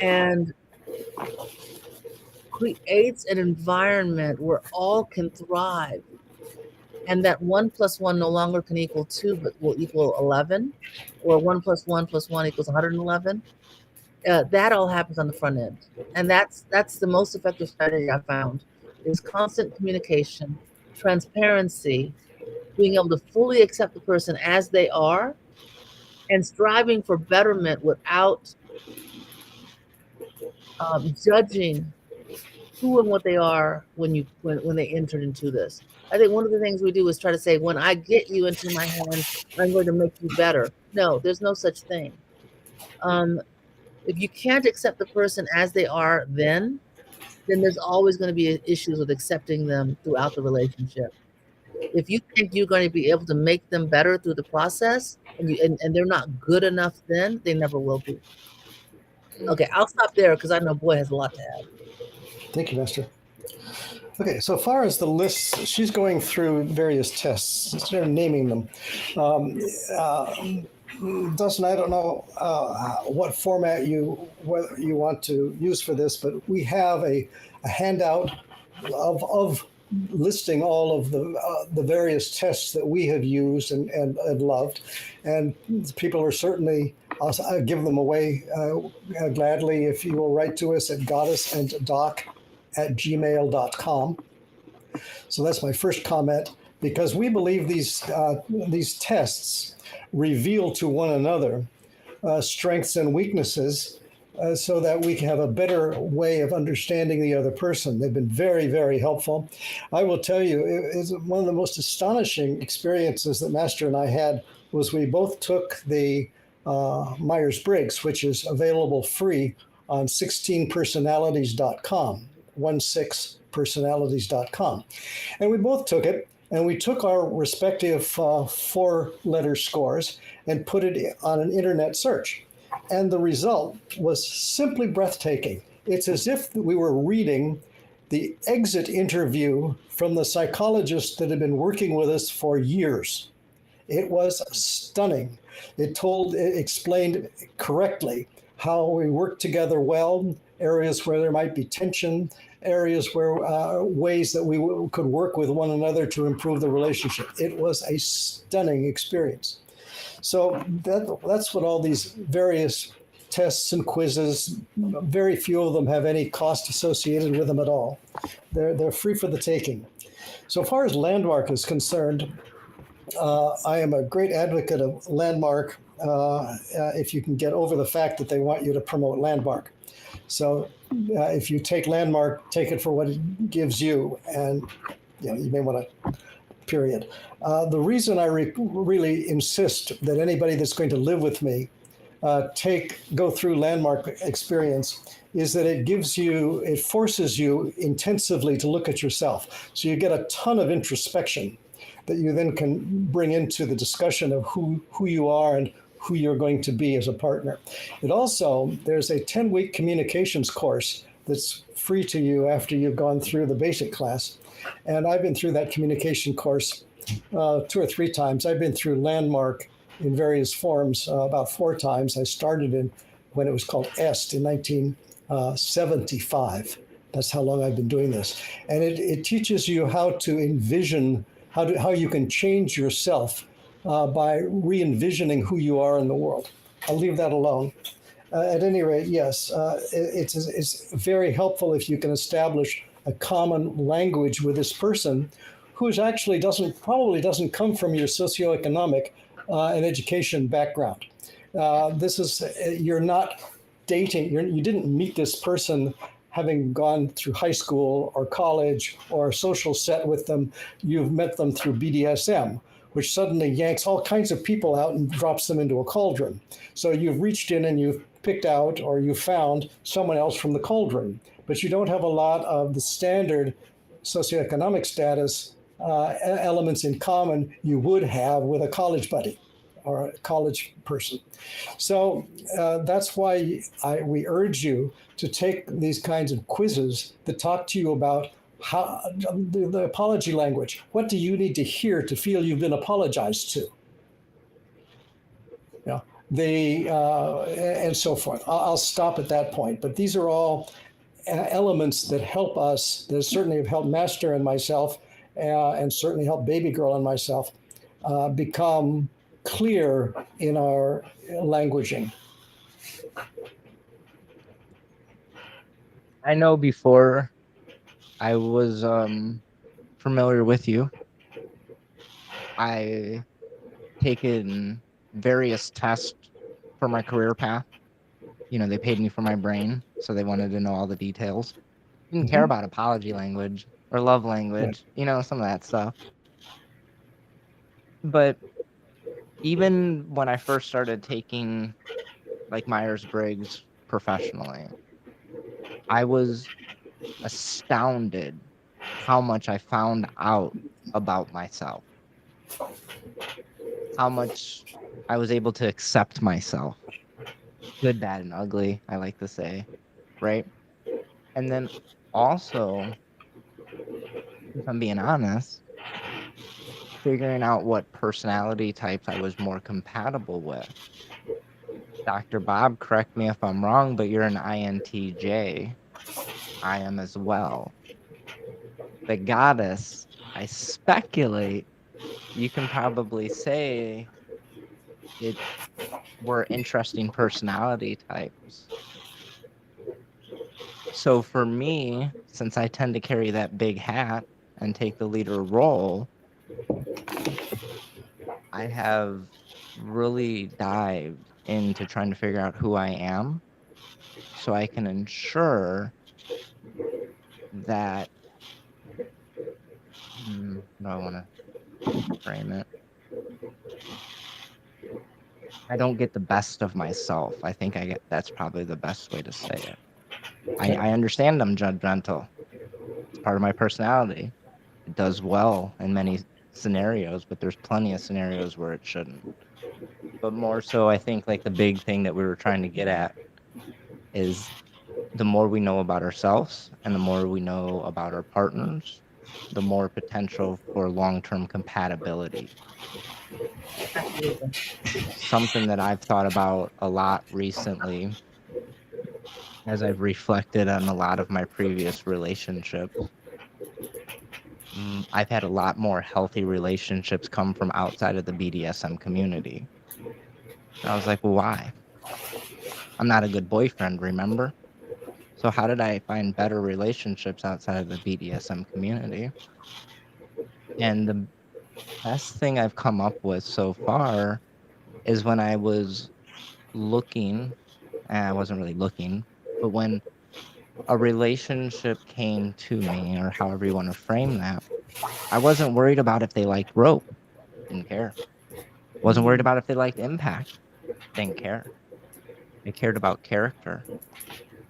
[SPEAKER 2] and creates an environment where all can thrive, and that 1 + 1 no longer can equal 2, but will equal 11, or 1 + 1 + 1 equals 111. that all happens on the front end. And that's the most effective strategy I found, is constant communication, transparency, being able to fully accept the person as they are, and striving for betterment without judging who and what they are when they entered into this. I think one of the things we do is try to say, when I get you into my hands, I'm going to make you better. No, there's no such thing. If you can't accept the person as they are, then there's always going to be issues with accepting them throughout the relationship. If you think you're going to be able to make them better through the process, and they're not good enough, then they never will be. Okay, I'll stop there because I know Boy has a lot to add.
[SPEAKER 3] Thank you, Master. Okay, so far as the lists, she's going through various tests instead of naming them. Dustin, I don't know what format you want to use for this, but we have a handout of listing all of the various tests that we have used and loved, and people are certainly. I'll give them away gladly if you will write to us at goddessindoc@gmail.com. So that's my first comment, because we believe these tests reveal to one another strengths and weaknesses so that we can have a better way of understanding the other person. They've been very, very helpful. I will tell you, one of the most astonishing experiences that Master and I had was we both took the Myers-Briggs, which is available free on 16personalities.com, 16personalities.com. And we both took it, and we took our respective 4-letter scores and put it on an internet search. And the result was simply breathtaking. It's as if we were reading the exit interview from the psychologist that had been working with us for years. It was stunning. It explained correctly how we work together well, areas where there might be tension, areas where ways that we could work with one another to improve the relationship. It was a stunning experience. So that's what all these various tests and quizzes, very few of them have any cost associated with them at all. They're free for the taking. So far as Landmark is concerned, I am a great advocate of Landmark if you can get over the fact that they want you to promote Landmark. So if you take Landmark, take it for what it gives you, and you may want to, period. The reason I really insist that anybody that's going to live with me go through Landmark experience is that it forces you intensively to look at yourself. So you get a ton of introspection that you then can bring into the discussion of who you are and who you're going to be as a partner. There's a 10-week communications course that's free to you after you've gone through the basic class. And I've been through that communication course 2 or 3 times. I've been through Landmark in various forms about 4 times. I started when it was called EST in 1975. That's how long I've been doing this. And it teaches you how to envision, how you can change yourself by re-envisioning who you are in the world. I'll leave that alone. At any rate, yes, it's very helpful if you can establish a common language with this person who actually probably doesn't come from your socioeconomic and education background. You're not dating, you didn't meet this person having gone through high school or college or a social set with them. You've met them through BDSM, which suddenly yanks all kinds of people out and drops them into a cauldron. So you've reached in and you've picked out or you found someone else from the cauldron, but you don't have a lot of the standard socioeconomic status elements in common you would have with a college buddy or a college person. So that's why we urge you to take these kinds of quizzes that talk to you about how the apology language. What do you need to hear to feel you've been apologized to? And so forth. I'll stop at that point. But these are all elements that help us, that certainly have helped Master and myself, and certainly helped Baby Girl and myself become clear in our languaging.
[SPEAKER 1] I know before I was familiar with you, I taken various tests for my career path. You know, they paid me for my brain, so they wanted to know all the details. Didn't care about apology language or love language, you know, some of that stuff. But even when I first started taking like Myers-Briggs professionally, I was astounded how much I found out about myself, how much I was able to accept myself, good, bad, and ugly, I like to say, right? And then also, if I'm being honest, figuring out what personality types I was more compatible with. Dr. Bob, correct me if I'm wrong, but you're an INTJ. I am as well. The goddess, I speculate you can probably say it were interesting personality types. So for me, since I tend to carry that big hat and take the leader role, I have really dived into trying to figure out who I am so I can ensure that how do I want to frame it? I don't get the best of myself. I think that's probably the best way to say it. I understand I'm judgmental. It's part of my personality. It does well in many scenarios, but there's plenty of scenarios where it shouldn't. But more so, I think like the big thing that we were trying to get at is the more we know about ourselves and the more we know about our partners, the more potential for long-term compatibility.
[SPEAKER 2] Absolutely.
[SPEAKER 1] Something that I've thought about a lot recently as I've reflected on a lot of my previous relationships. I've had a lot more healthy relationships come from outside of the BDSM community. I was like, well, why? I'm not a good boyfriend, remember? So how did I find better relationships outside of the BDSM community? And the best thing I've come up with so far is when I was looking, and I wasn't really looking, but when a relationship came to me, or however you want to frame that, I wasn't worried about if they liked rope. Didn't care. Wasn't worried about if they liked impact. Didn't care. I cared about character.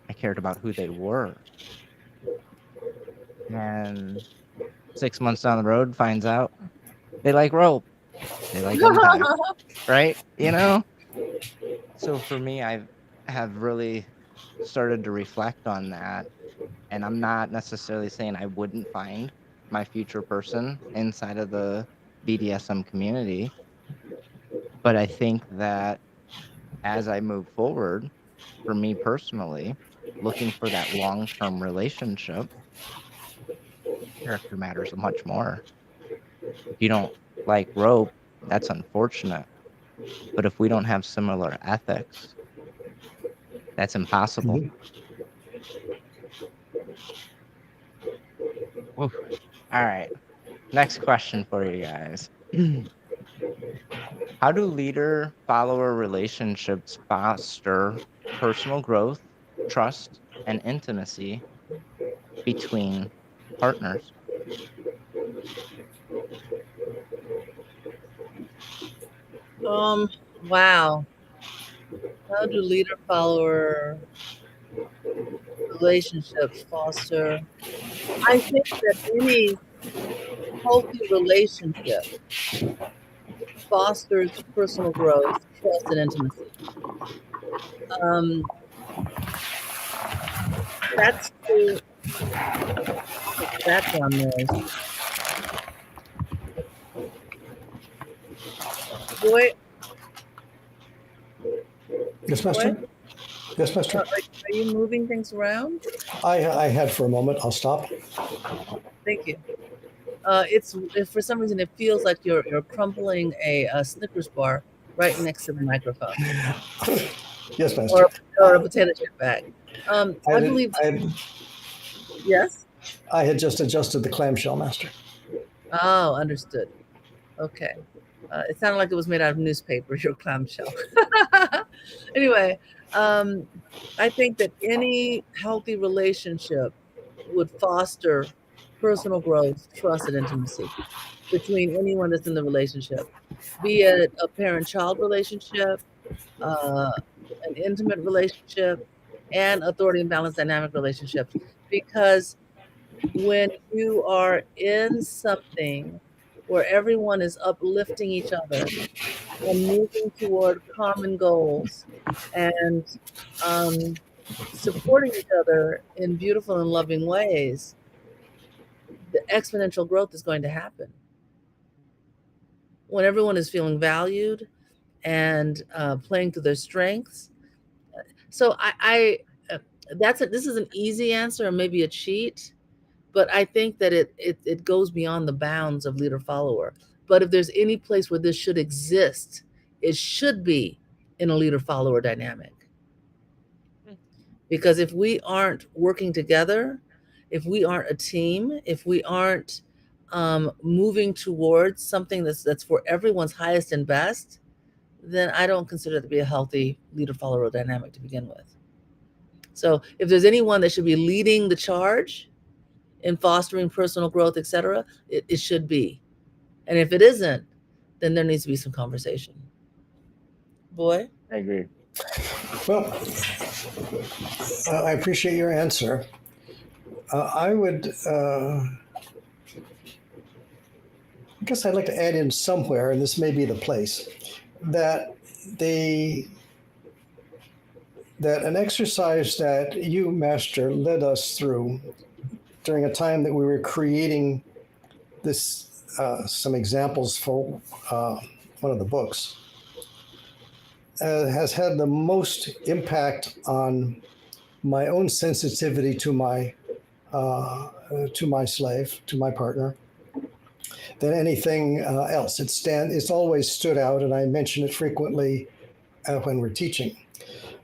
[SPEAKER 1] I cared about who they were. And 6 months down the road, finds out they like rope. They like impact, right? You know? So for me, I have really started to reflect on that. And I'm not necessarily saying I wouldn't find my future person inside of the BDSM community. But I think that as I move forward, for me personally, looking for that long-term relationship, character matters much more. If you don't like rope, that's unfortunate. But if we don't have similar ethics, that's impossible. Woof. All right. Next question for you guys. How do leader-follower relationships foster personal growth, trust, and intimacy between partners?
[SPEAKER 2] Wow. How do leader follower relationships foster? I think that any healthy relationship fosters personal growth, trust, and intimacy. That's the background noise. Boy,
[SPEAKER 3] Yes, Master.
[SPEAKER 2] boy,
[SPEAKER 3] Yes, Master.
[SPEAKER 2] are you moving things around?
[SPEAKER 3] I had for a moment. I'll stop.
[SPEAKER 2] Thank you. If for some reason it feels like you're crumpling a Snickers bar right next to the microphone.
[SPEAKER 3] Yes, Master.
[SPEAKER 2] Or or a potato chip bag. I believe,
[SPEAKER 3] I
[SPEAKER 2] yes.
[SPEAKER 3] had just adjusted the clamshell, Master.
[SPEAKER 2] Oh, understood. Okay. It sounded like it was made out of newspaper, your clamshell. Anyway, I think that any healthy relationship would foster personal growth, trust, and intimacy between anyone that's in the relationship, be it a parent-child relationship, uh, an intimate relationship, and authority and balance dynamic relationships. Because when you are in something where everyone is uplifting each other and moving toward common goals and um, supporting each other in beautiful and loving ways, the exponential growth is going to happen. When everyone is feeling valued and playing to their strengths. So this is an easy answer or maybe a cheat, but I think that it goes beyond the bounds of leader follower. But if there's any place where this should exist, it should be in a leader follower dynamic. Because if we aren't working together, if we aren't a team, if we aren't moving towards something that's for everyone's highest and best, then I don't consider it to be a healthy leader follower dynamic to begin with. So if there's anyone that should be leading the charge in fostering personal growth, etc., it should be. And if it isn't, then there needs to be some conversation. Boy?
[SPEAKER 1] I agree.
[SPEAKER 3] Well, I appreciate your answer. I would, I guess I'd like to add in somewhere, and this may be the place, that an exercise that you, Master, led us through during a time that we were creating this, some examples for one of the books, has had the most impact on my own sensitivity to my slave, to my partner, than anything else. It's always stood out, and I mention it frequently when we're teaching.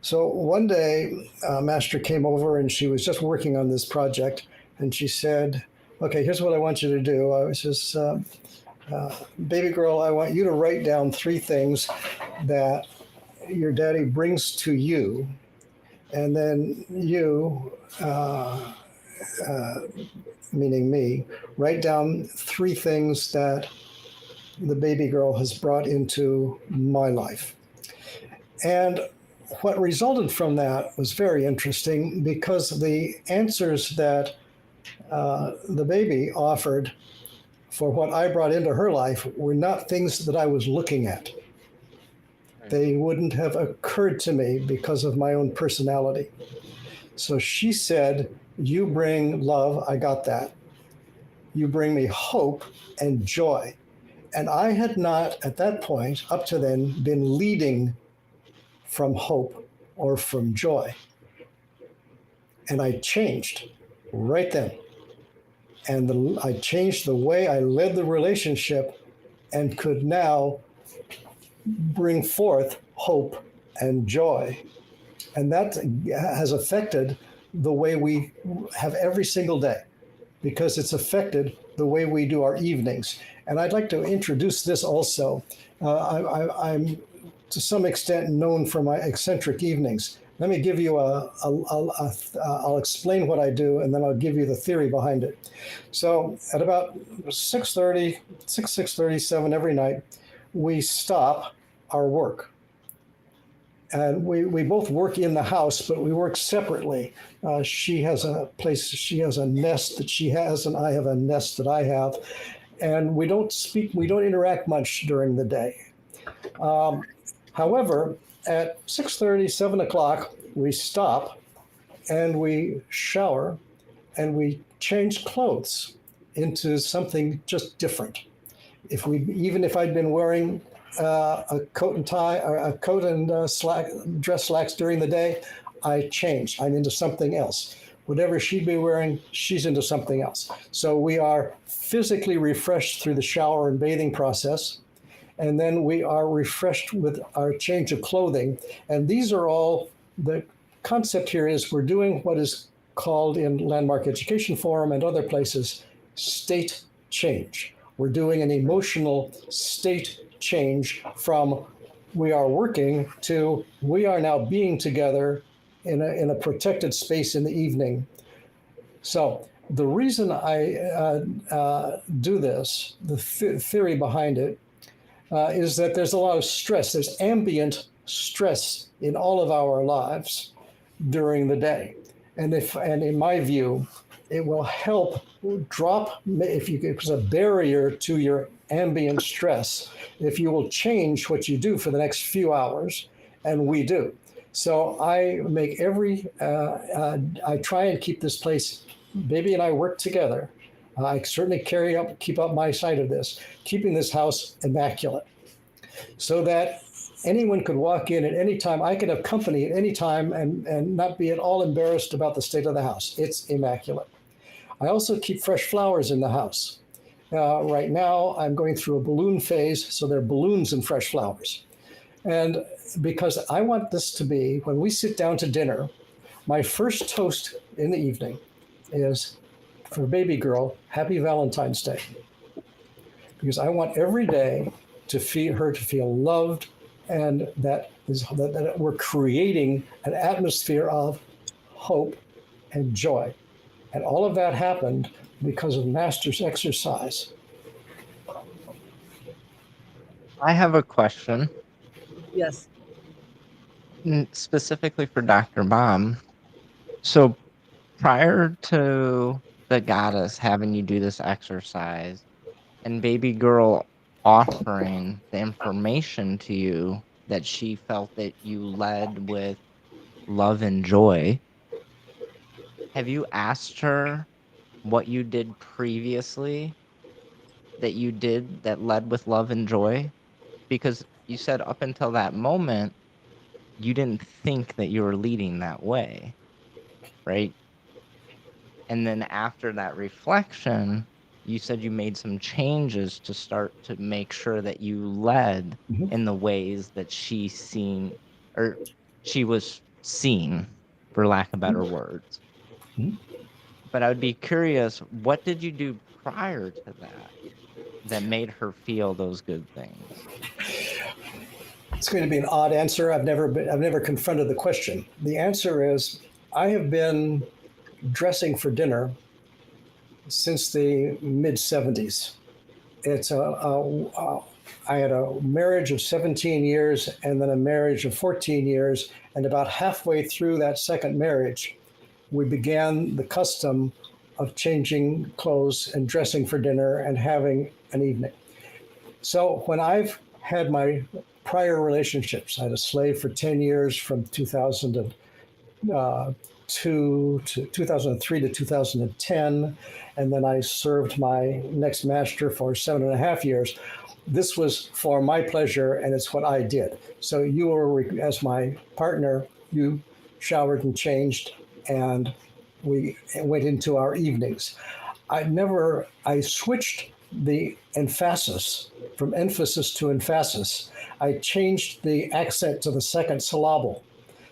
[SPEAKER 3] So one day, Master came over, and she was just working on this project, and she said, "Okay, here's what I want you to do." I was just, "Baby girl, I want you to write down 3 things that your daddy brings to you, and then you, meaning me, write down 3 things that the baby girl has brought into my life." And what resulted from that was very interesting, because the answers that the baby offered for what I brought into her life were not things that I was looking at. They wouldn't have occurred to me because of my own personality. So she said, "You bring love, I got that. You bring me hope and joy." And I had not, at that point, up to then, been leading from hope or from joy. And I changed right then. And I changed the way I led the relationship and could now bring forth hope and joy. And that has affected the way we have every single day, because it's affected the way we do our evenings. And I'd like to introduce this also. I'm to some extent known for my eccentric evenings. Let me give you I'll explain what I do, and then I'll give you the theory behind it. So at about 6:30, 6:37 every night, we stop our work. And we both work in the house, but we work separately. She has a place, she has a nest that she has, and I have a nest that I have. And we don't speak, we don't interact much during the day. However, at 6:30, 7 o'clock, we stop and we shower and we change clothes into something just different. Even if I'd been wearing a coat and tie, or a coat and dress slacks during the day, I changed. I'm into something else. Whatever she'd be wearing, she's into something else. So we are physically refreshed through the shower and bathing process. And then we are refreshed with our change of clothing. And these are all the concept here is we're doing what is called in Landmark Education Forum and other places state change. We're doing an emotional state change from we are working to we are now being together in a protected space in the evening. So the reason I do this, the theory behind it, is that there's a lot of stress. There's ambient stress in all of our lives during the day. And in my view, it will help drop, if it's a barrier to your ambient stress, if you will change what you do for the next few hours, and we do. So I make I try and keep this place, baby and I work together. I certainly keep up my side of this, keeping this house immaculate so that anyone could walk in at any time. I could have company at any time and not be at all embarrassed about the state of the house. It's immaculate. I also keep fresh flowers in the house. Right now, I'm going through a balloon phase, so there are balloons and fresh flowers. And because I want this to be, when we sit down to dinner, my first toast in the evening is for baby girl, happy Valentine's Day. Because I want every day to feel loved, and that we're creating an atmosphere of hope and joy. And all of that happened because of Master's exercise.
[SPEAKER 1] I have a question.
[SPEAKER 2] Yes.
[SPEAKER 1] Specifically for Dr. Bob. So prior to the goddess having you do this exercise and baby girl offering the information to you that she felt that you led with love and joy, have you asked her what you did previously that you did that led with love and joy? Because you said up until that moment, you didn't think that you were leading that way, right? And then after that reflection, you said you made some changes to start to make sure that you led in the ways that she was seen, for lack of better words. But I would be curious, what did you do prior to that made her feel those good things?
[SPEAKER 3] It's going to be an odd answer. I've never confronted the question. The answer is I have been dressing for dinner since the mid 70s. I had a marriage of 17 years and then a marriage of 14 years. And about halfway through that second marriage, we began the custom of changing clothes and dressing for dinner and having an evening. So when I've had my prior relationships, I had a slave for 10 years from 2002 to 2003 to 2010, and then I served my next master for 7.5 years. This was for my pleasure, and it's what I did. So you were, as my partner, you showered and changed, and we went into our evenings. I switched the emphasis from emphasis to emphasis. I changed the accent to the second syllable.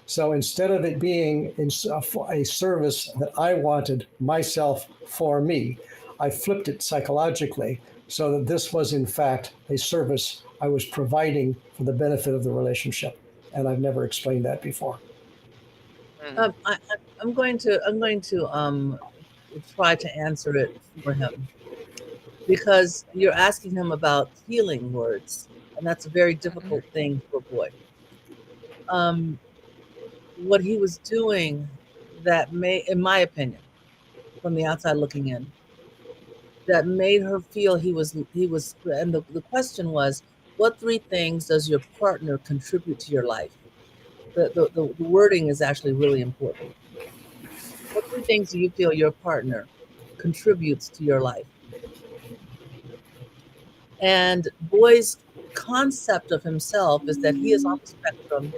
[SPEAKER 3] So instead of it being a service that I wanted myself for me, I flipped it psychologically so that this was in fact a service I was providing for the benefit of the relationship. And I've never explained that before.
[SPEAKER 2] I'm going to try to answer it for him, because you're asking him about healing words, and that's a very difficult thing for a boy. What he was doing that in my opinion, from the outside looking in, that made her feel he was, and the question was, what 3 things does your partner contribute to your life? The wording is actually really important. What 3 things do you feel your partner contributes to your life? And Boy's concept of himself is that he is on the spectrum.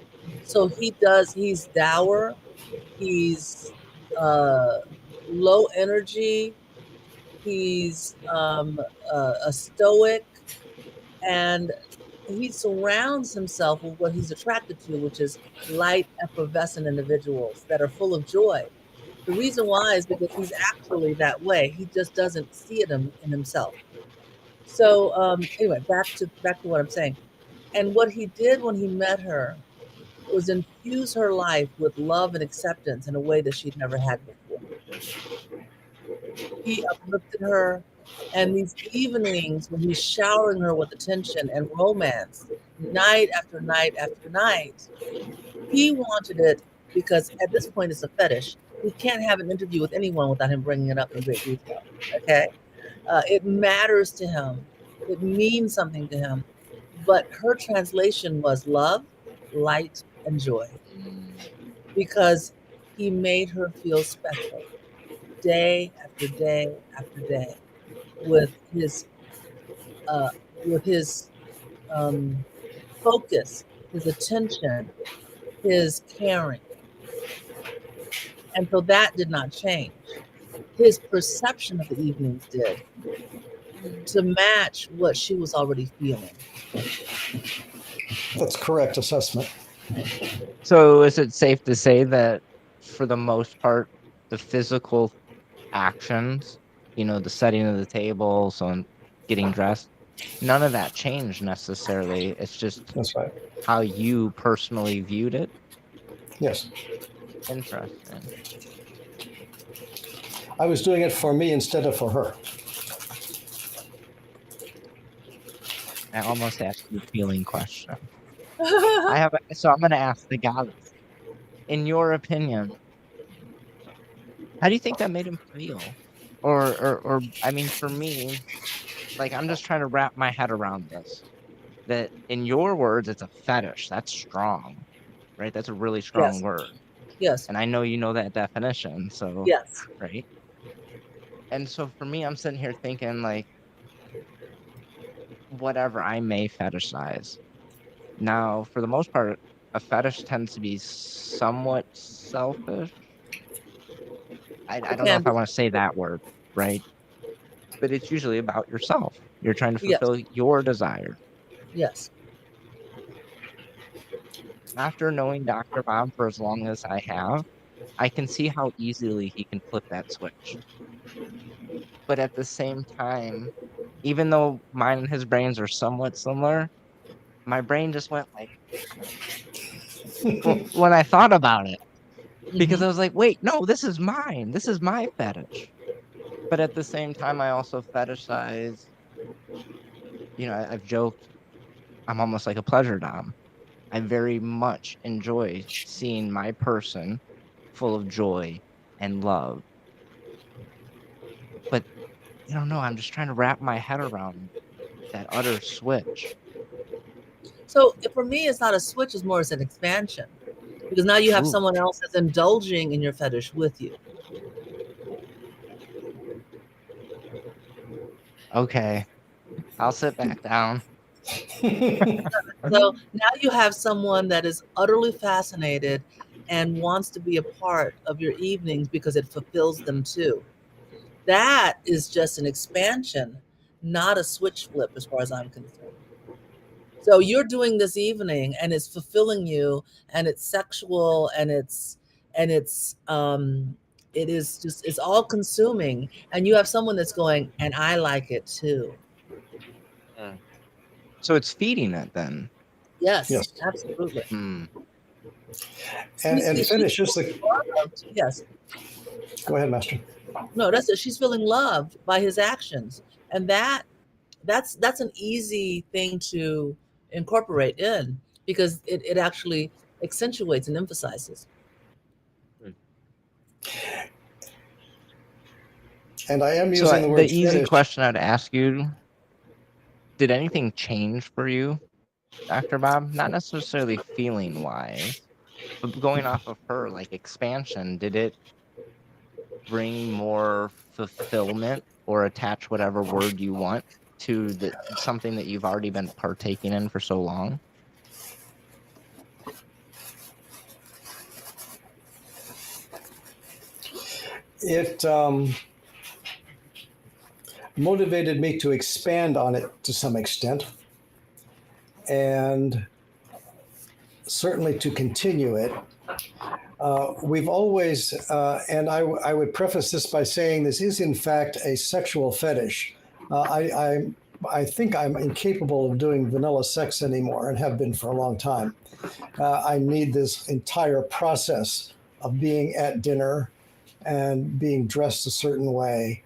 [SPEAKER 2] So he's dour, he's low energy, he's a stoic, and he surrounds himself with what he's attracted to, which is light, effervescent individuals that are full of joy. The reason why is because he's actually that way. He just doesn't see it in himself. So anyway, back to what I'm saying. And what he did when he met her was infuse her life with love and acceptance in a way that she'd never had before. He uplifted her, and these evenings when he's showering her with attention and romance, night after night after night, he wanted it because at this point it's a fetish. We can't have an interview with anyone without him bringing it up in great detail. Okay, it matters to him. It means something to him. But her translation was love, light, and joy, because he made her feel special day after day after day with his uh, focus, his attention, his caring. And so that did not change. His perception of the evenings did, to match what she was already feeling.
[SPEAKER 3] That's correct assessment.
[SPEAKER 1] So is it safe to say that for the most part, the physical actions, the setting of the table, so getting dressed, none of that changed necessarily. It's just
[SPEAKER 3] That's right.
[SPEAKER 1] how you personally viewed it?
[SPEAKER 3] Yes.
[SPEAKER 1] Interesting.
[SPEAKER 3] I was doing it for me instead of for her.
[SPEAKER 1] I almost asked you a feeling question. So I'm going to ask the goddess. In your opinion, how do you think that made him feel? Or I mean, for me, like, I'm just trying to wrap my head around this. That in your words, it's a fetish. That's strong, right? That's a really strong
[SPEAKER 2] Yes.
[SPEAKER 1] word.
[SPEAKER 2] Yes.
[SPEAKER 1] And I know you know that definition. So,
[SPEAKER 2] yes.
[SPEAKER 1] Right. And so for me, I'm sitting here thinking, like, whatever I may fetishize. Now, for the most part, a fetish tends to be somewhat selfish. I don't know if I want to say that word, right? But it's usually about yourself. You're trying to fulfill your desire.
[SPEAKER 2] Yes.
[SPEAKER 1] After knowing Dr. Bob for as long as I have, I can see how easily he can flip that switch. But at the same time, even though mine and his brains are somewhat similar, my brain just went like, when I thought about it, because I was like, wait, no, this is mine. This is my fetish. But at the same time, I also fetishize, I've joked, I'm almost like a pleasure dom. I very much enjoy seeing my person full of joy and love. But I don't know, I'm just trying to wrap my head around that utter switch.
[SPEAKER 2] So for me, it's not a switch, it's more as an expansion. Because now you have someone else that's indulging in your fetish with you.
[SPEAKER 1] Okay, I'll sit back down.
[SPEAKER 2] So now you have someone that is utterly fascinated and wants to be a part of your evenings because it fulfills them too. That is just an expansion, not a switch flip as far as I'm concerned. So you're doing this evening and it's fulfilling you, and it's sexual, and it is just, it's all consuming, and you have someone that's going, and I like it too.
[SPEAKER 1] So it's feeding it then.
[SPEAKER 2] Yes. Absolutely.
[SPEAKER 1] Hmm.
[SPEAKER 3] And finish is the
[SPEAKER 2] yes.
[SPEAKER 3] Go ahead, Master.
[SPEAKER 2] No, that's it. She's feeling loved by his actions, and that's an easy thing to incorporate in, because it actually accentuates and emphasizes.
[SPEAKER 3] And I am using the word
[SPEAKER 1] the easy
[SPEAKER 3] finish.
[SPEAKER 1] question I'd ask you, did anything change for you, Dr. Bob? Not necessarily feeling wise, but going off of her, like, expansion, did it bring more fulfillment, or attach whatever word you want to something that you've already been partaking in for so long?
[SPEAKER 3] It motivated me to expand on it to some extent. and certainly to continue it. We've always, and I would preface this by saying this is in fact a sexual fetish. I think I'm incapable of doing vanilla sex anymore and have been for a long time. I need this entire process of being at dinner and being dressed a certain way.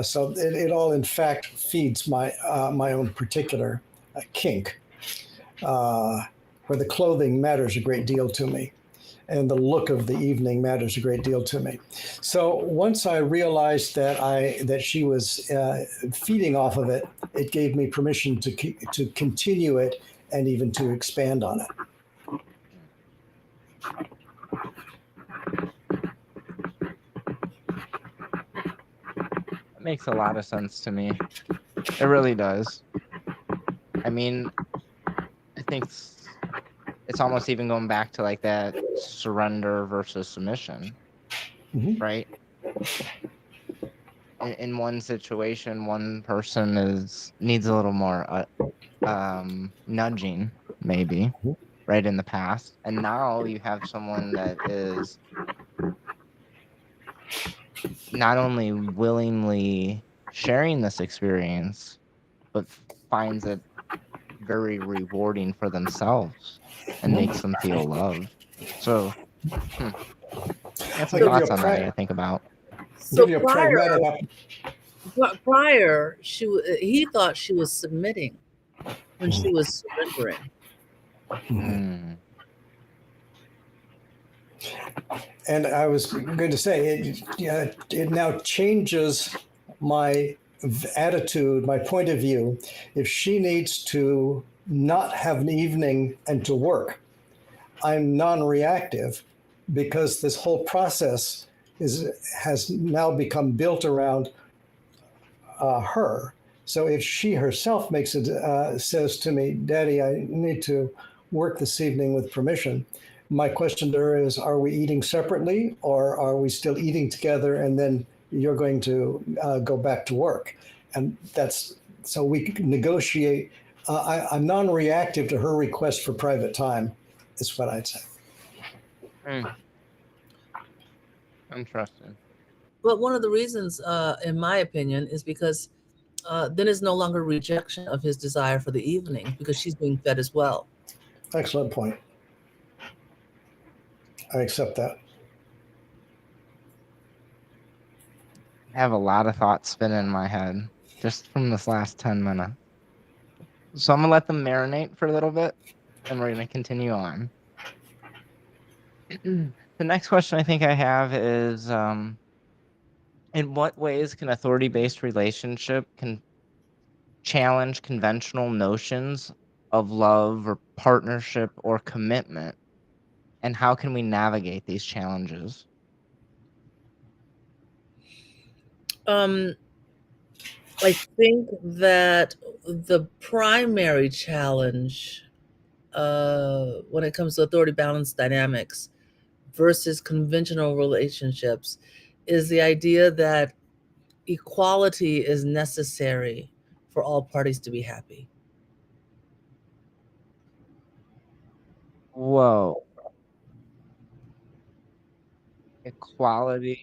[SPEAKER 3] So it all, in fact, feeds my own particular kink, where the clothing matters a great deal to me, and the look of the evening matters a great deal to me. So once I realized that she was feeding off of it, it gave me permission to continue it and even to expand on it.
[SPEAKER 1] It makes a lot of sense to me. It really does. I mean, I think it's almost even going back to like that surrender versus submission, right? In one situation, one person needs a little more nudging, maybe, right, in the past, and now you have someone that is not only willingly sharing this experience, but finds it very rewarding for themselves and makes them feel loved. So that's some thoughts on that I think about.
[SPEAKER 2] So prior, he thought she was submitting when she was surrendering.
[SPEAKER 3] And I was going to say, it now changes my attitude, my point of view. If she needs to not have an evening and to work, I'm non-reactive, because this whole process has now become built around her. So if she herself makes it, says to me, "Daddy, I need to work this evening with permission," my question to her is, are we eating separately, or are we still eating together and then you're going to go back to work? And that's, so we can negotiate. I'm non-reactive to her request for private time, is what I'd say.
[SPEAKER 1] Interesting.
[SPEAKER 2] But one of the reasons, in my opinion, is because then it's no longer rejection of his desire for the evening, because she's being fed as well.
[SPEAKER 3] Excellent point. I accept that.
[SPEAKER 1] I have a lot of thoughts spinning in my head just from this last 10 minutes. So I'm going to let them marinate for a little bit, and we're going to continue on. The next question I think I have is, in what ways can authority-based relationship challenge conventional notions of love or partnership or commitment? And how can we navigate these challenges?
[SPEAKER 2] I think that the primary challenge when it comes to authority balance dynamics versus conventional relationships is the idea that equality is necessary for all parties to be happy.
[SPEAKER 1] Whoa. Equality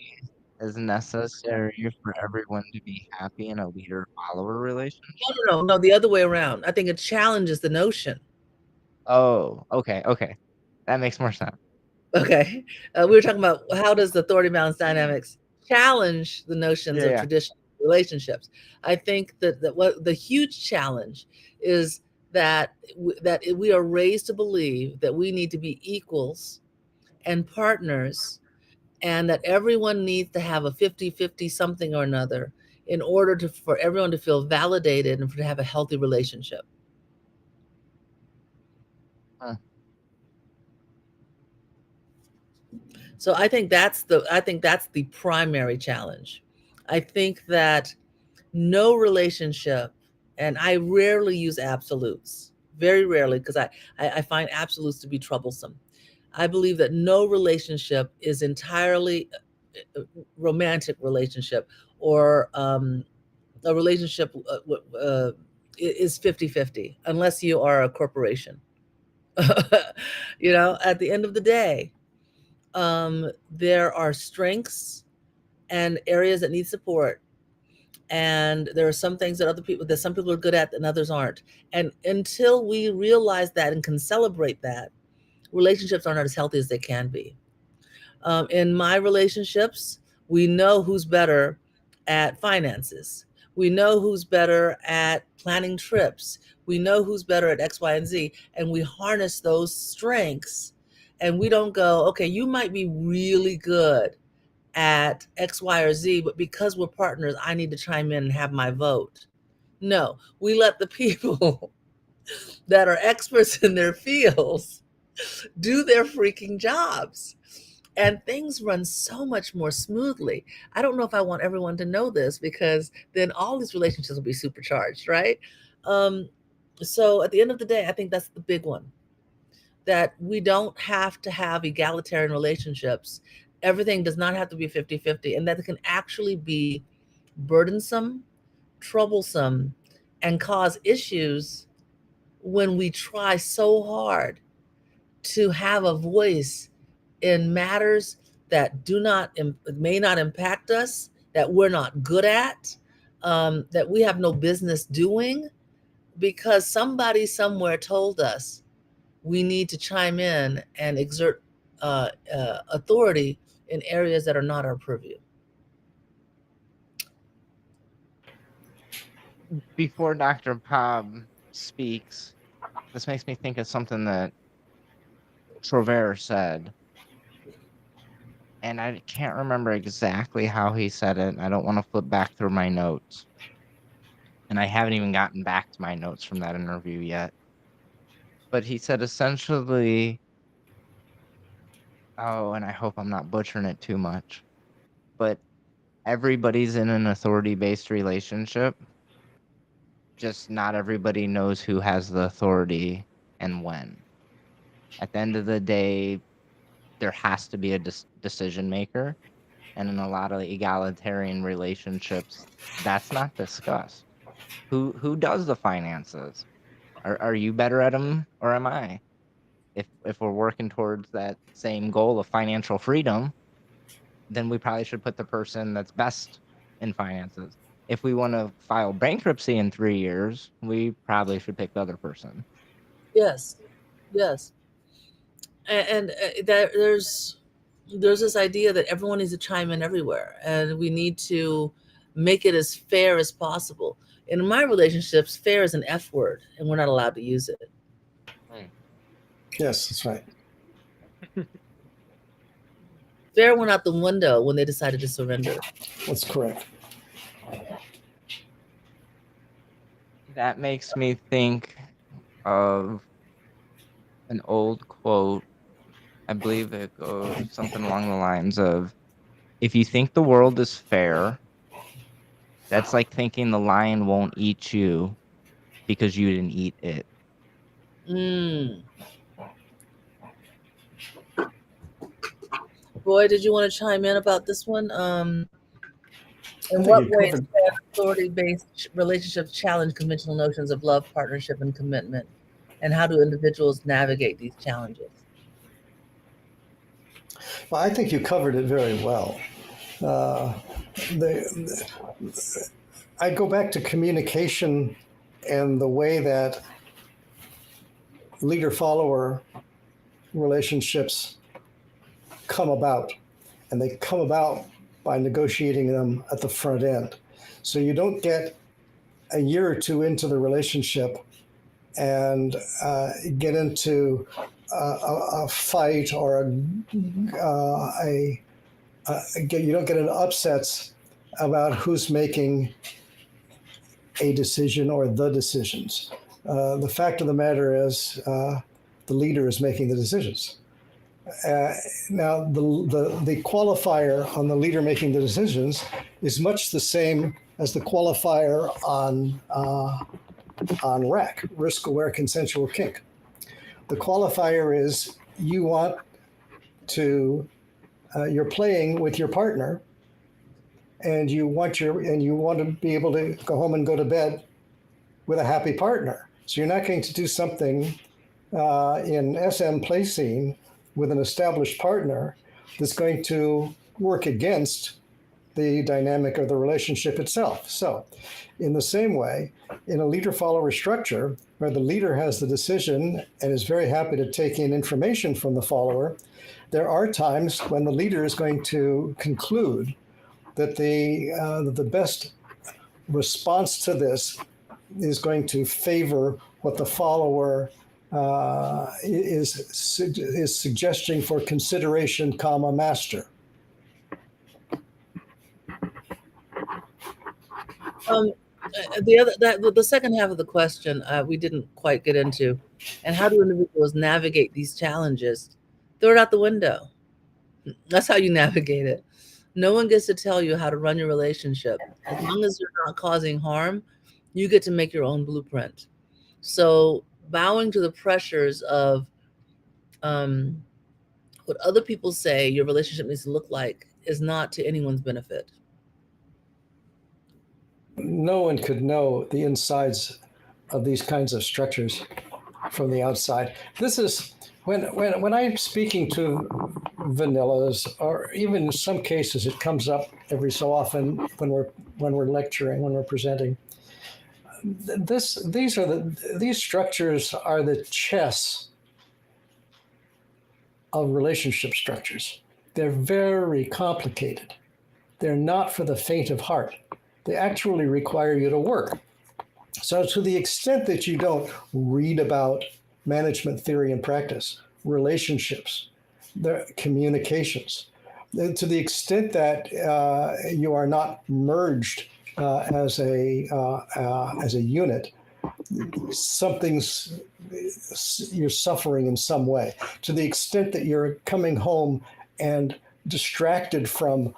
[SPEAKER 1] is necessary for everyone to be happy in a leader-follower relationship?
[SPEAKER 2] No, the other way around. I think it challenges the notion.
[SPEAKER 1] Oh, okay. That makes more sense.
[SPEAKER 2] Okay. We were talking about how does authority balance dynamics challenge the notions of traditional relationships. I think that what the huge challenge is that we are raised to believe that we need to be equals and partners, and that everyone needs to have a 50-50 something or another in order for everyone to feel validated and to have a healthy relationship. So I think that's the primary challenge. I think that no relationship, and I rarely use absolutes, very rarely, because I find absolutes to be troublesome. I believe that no relationship is entirely a romantic relationship, or a relationship is 50-50, unless you are a corporation. You know, at the end of the day, there are strengths and areas that need support, and there are some things that some people are good at and others aren't. And until we realize that and can celebrate that, relationships are not as healthy as they can be. In my relationships, we know who's better at finances. We know who's better at planning trips. We know who's better at X, Y, and Z. And we harness those strengths. And we don't go, okay, you might be really good at X, Y, or Z, but because we're partners, I need to chime in and have my vote. No, we let the people that are experts in their fields do their freaking jobs. And things run so much more smoothly. I don't know if I want everyone to know this, because then all these relationships will be supercharged, right? So at the end of the day, I think that's the big one, that we don't have to have egalitarian relationships. Everything does not have to be 50-50, and that it can actually be burdensome, troublesome, and cause issues when we try so hard to have a voice in matters that may not impact us, that we're not good at, that we have no business doing, because somebody somewhere told us we need to chime in and exert authority in areas that are not our purview.
[SPEAKER 1] Before Dr. Bob speaks, this makes me think of something that Trover said. And I can't remember exactly how he said it. I don't want to flip back through my notes. And I haven't even gotten back to my notes from that interview yet. But he said essentially, oh, and I hope I'm not butchering it too much, but everybody's in an authority-based relationship. Just not everybody knows who has the authority and when. At the end of the day, there has to be a decision maker. And in a lot of egalitarian relationships, that's not discussed. Who does the finances? Are you better at them, or am I? If we're working towards that same goal of financial freedom, then we probably should put the person that's best in finances. If we want to file bankruptcy in 3 years, we probably should pick the other person.
[SPEAKER 2] Yes, yes. And that there's this idea that everyone needs to chime in everywhere, and we need to make it as fair as possible. In my relationships, fair is an F word, and we're not allowed to use it.
[SPEAKER 3] Yes, that's right.
[SPEAKER 2] Fair went out the window when they decided to surrender.
[SPEAKER 3] That's correct.
[SPEAKER 1] That makes me think of an old quote. I believe it goes something along the lines of, if you think the world is fair, that's like thinking the lion won't eat you because you didn't eat it.
[SPEAKER 2] Boy, did you want to chime in about this one? In what ways can authority-based relationships challenge conventional notions of love, partnership, and commitment? And how do individuals navigate these challenges?
[SPEAKER 3] Well, I think you covered it very well. I go back to communication and the way that leader-follower relationships come about. And they come about by negotiating them at the front end. So you don't get a year or two into the relationship and get into a fight or you don't get into upsets about who's making a decision or the decisions. The fact of the matter is the leader is making the decisions. Now, the qualifier on the leader making the decisions is much the same as the qualifier on RAC, risk-aware consensual kink. The qualifier is you want to you're playing with your partner, and you want to be able to go home and go to bed with a happy partner. So you're not going to do something in SM placing with an established partner that's going to work against the dynamic of the relationship itself. So, in the same way, in a leader-follower structure, where the leader has the decision and is very happy to take in information from the follower, there are times when the leader is going to conclude that the best response to this is going to favor what the follower is suggesting for consideration, comma, master.
[SPEAKER 2] The second half of the question we didn't quite get into, and how do individuals navigate these challenges? Throw it out the window. That's how you navigate it. No one gets to tell you how to run your relationship. As long as you're not causing harm, you get to make your own blueprint. So bowing to the pressures of what other people say your relationship needs to look like is not to anyone's benefit.
[SPEAKER 3] No one could know the insides of these kinds of structures from the outside. This is when I'm speaking to vanillas, or even in some cases it comes up every so often when we're lecturing, when we're presenting. These structures are the chess of relationship structures. They're very complicated. They're not for the faint of heart. They actually require you to work. So to the extent that you don't read about management theory and practice, relationships, the communications, to the extent that you are not merged as a unit, you're suffering in some way. To the extent that you're coming home and distracted from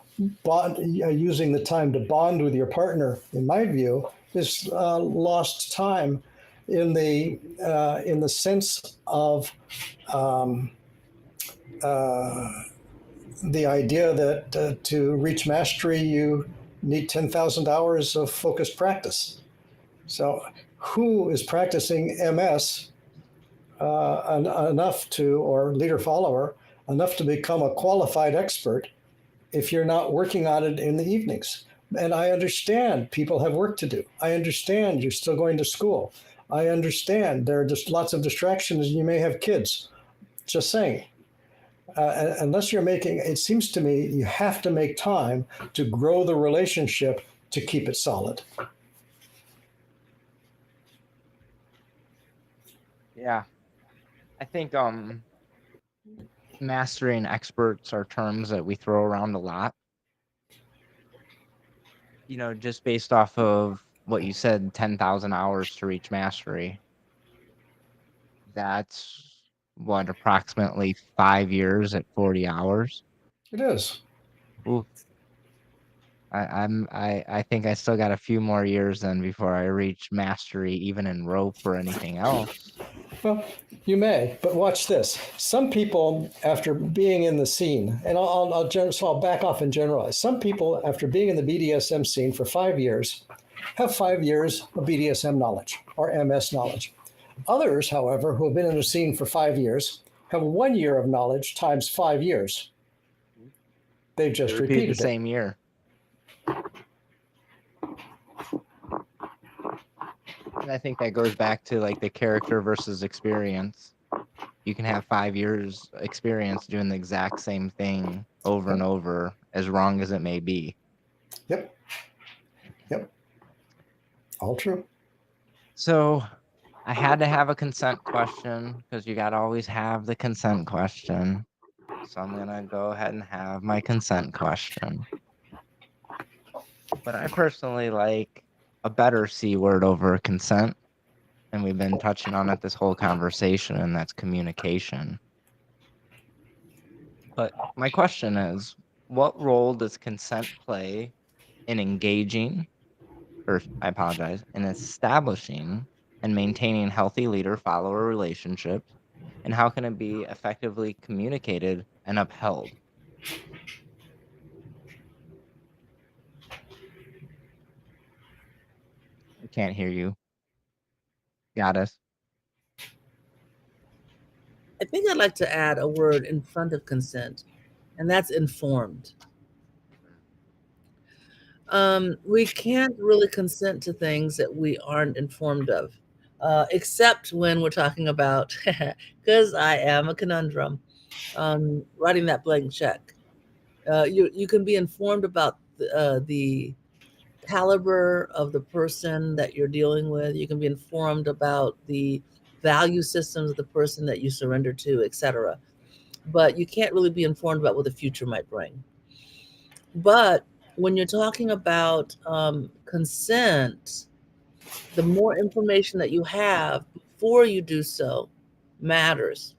[SPEAKER 3] using the time to bond with your partner, in my view, is lost time in the sense of the idea that to reach mastery you need 10,000 hours of focused practice. So who is practicing MS enough to, or leader follower, enough to become a qualified expert if you're not working on it in the evenings? And I understand people have work to do. I understand you're still going to school. I understand there are just lots of distractions and you may have kids. Just saying. Unless you're making, it seems to me, you have to make time to grow the relationship to keep it solid.
[SPEAKER 1] Yeah. I think mastery and experts are terms that we throw around a lot. You know, just based off of what you said, 10,000 hours to reach mastery. That's what, approximately 5 years at 40 hours.
[SPEAKER 3] It is.
[SPEAKER 1] Ooh. I think I still got a few more years then before I reach mastery, even in rope or anything else.
[SPEAKER 3] Well, you may, but watch this. Some people, after being in the scene, and I'll back off and generalize. Some people, after being in the BDSM scene for 5 years, have 5 years of BDSM knowledge or MS knowledge. Others, however, who have been in the scene for 5 years, have 1 year of knowledge times 5 years. They've just repeated
[SPEAKER 1] the same year. And I think that goes back to like the character versus experience. You can have 5 years experience doing the exact same thing over and over, as wrong as it may be.
[SPEAKER 3] Yep. All true.
[SPEAKER 1] So I had to have a consent question because you got to always have the consent question. So I'm going to go ahead and have my consent question. But I personally like a better C word over consent. And we've been touching on it this whole conversation, and that's communication. But my question is, what role does consent play in engaging, or I apologize, in establishing and maintaining healthy leader-follower relationships, and how can it be effectively communicated and upheld? I can't hear you. Goddess.
[SPEAKER 2] I think I'd like to add a word in front of consent, and that's informed. We can't really consent to things that we aren't informed of, except when we're talking about, because I am a conundrum, writing that blank check. You can be informed about the caliber of the person that you're dealing with. You can be informed about the value systems of the person that you surrender to, etc. But you can't really be informed about what the future might bring. But when you're talking about consent, the more information that you have before you do so matters.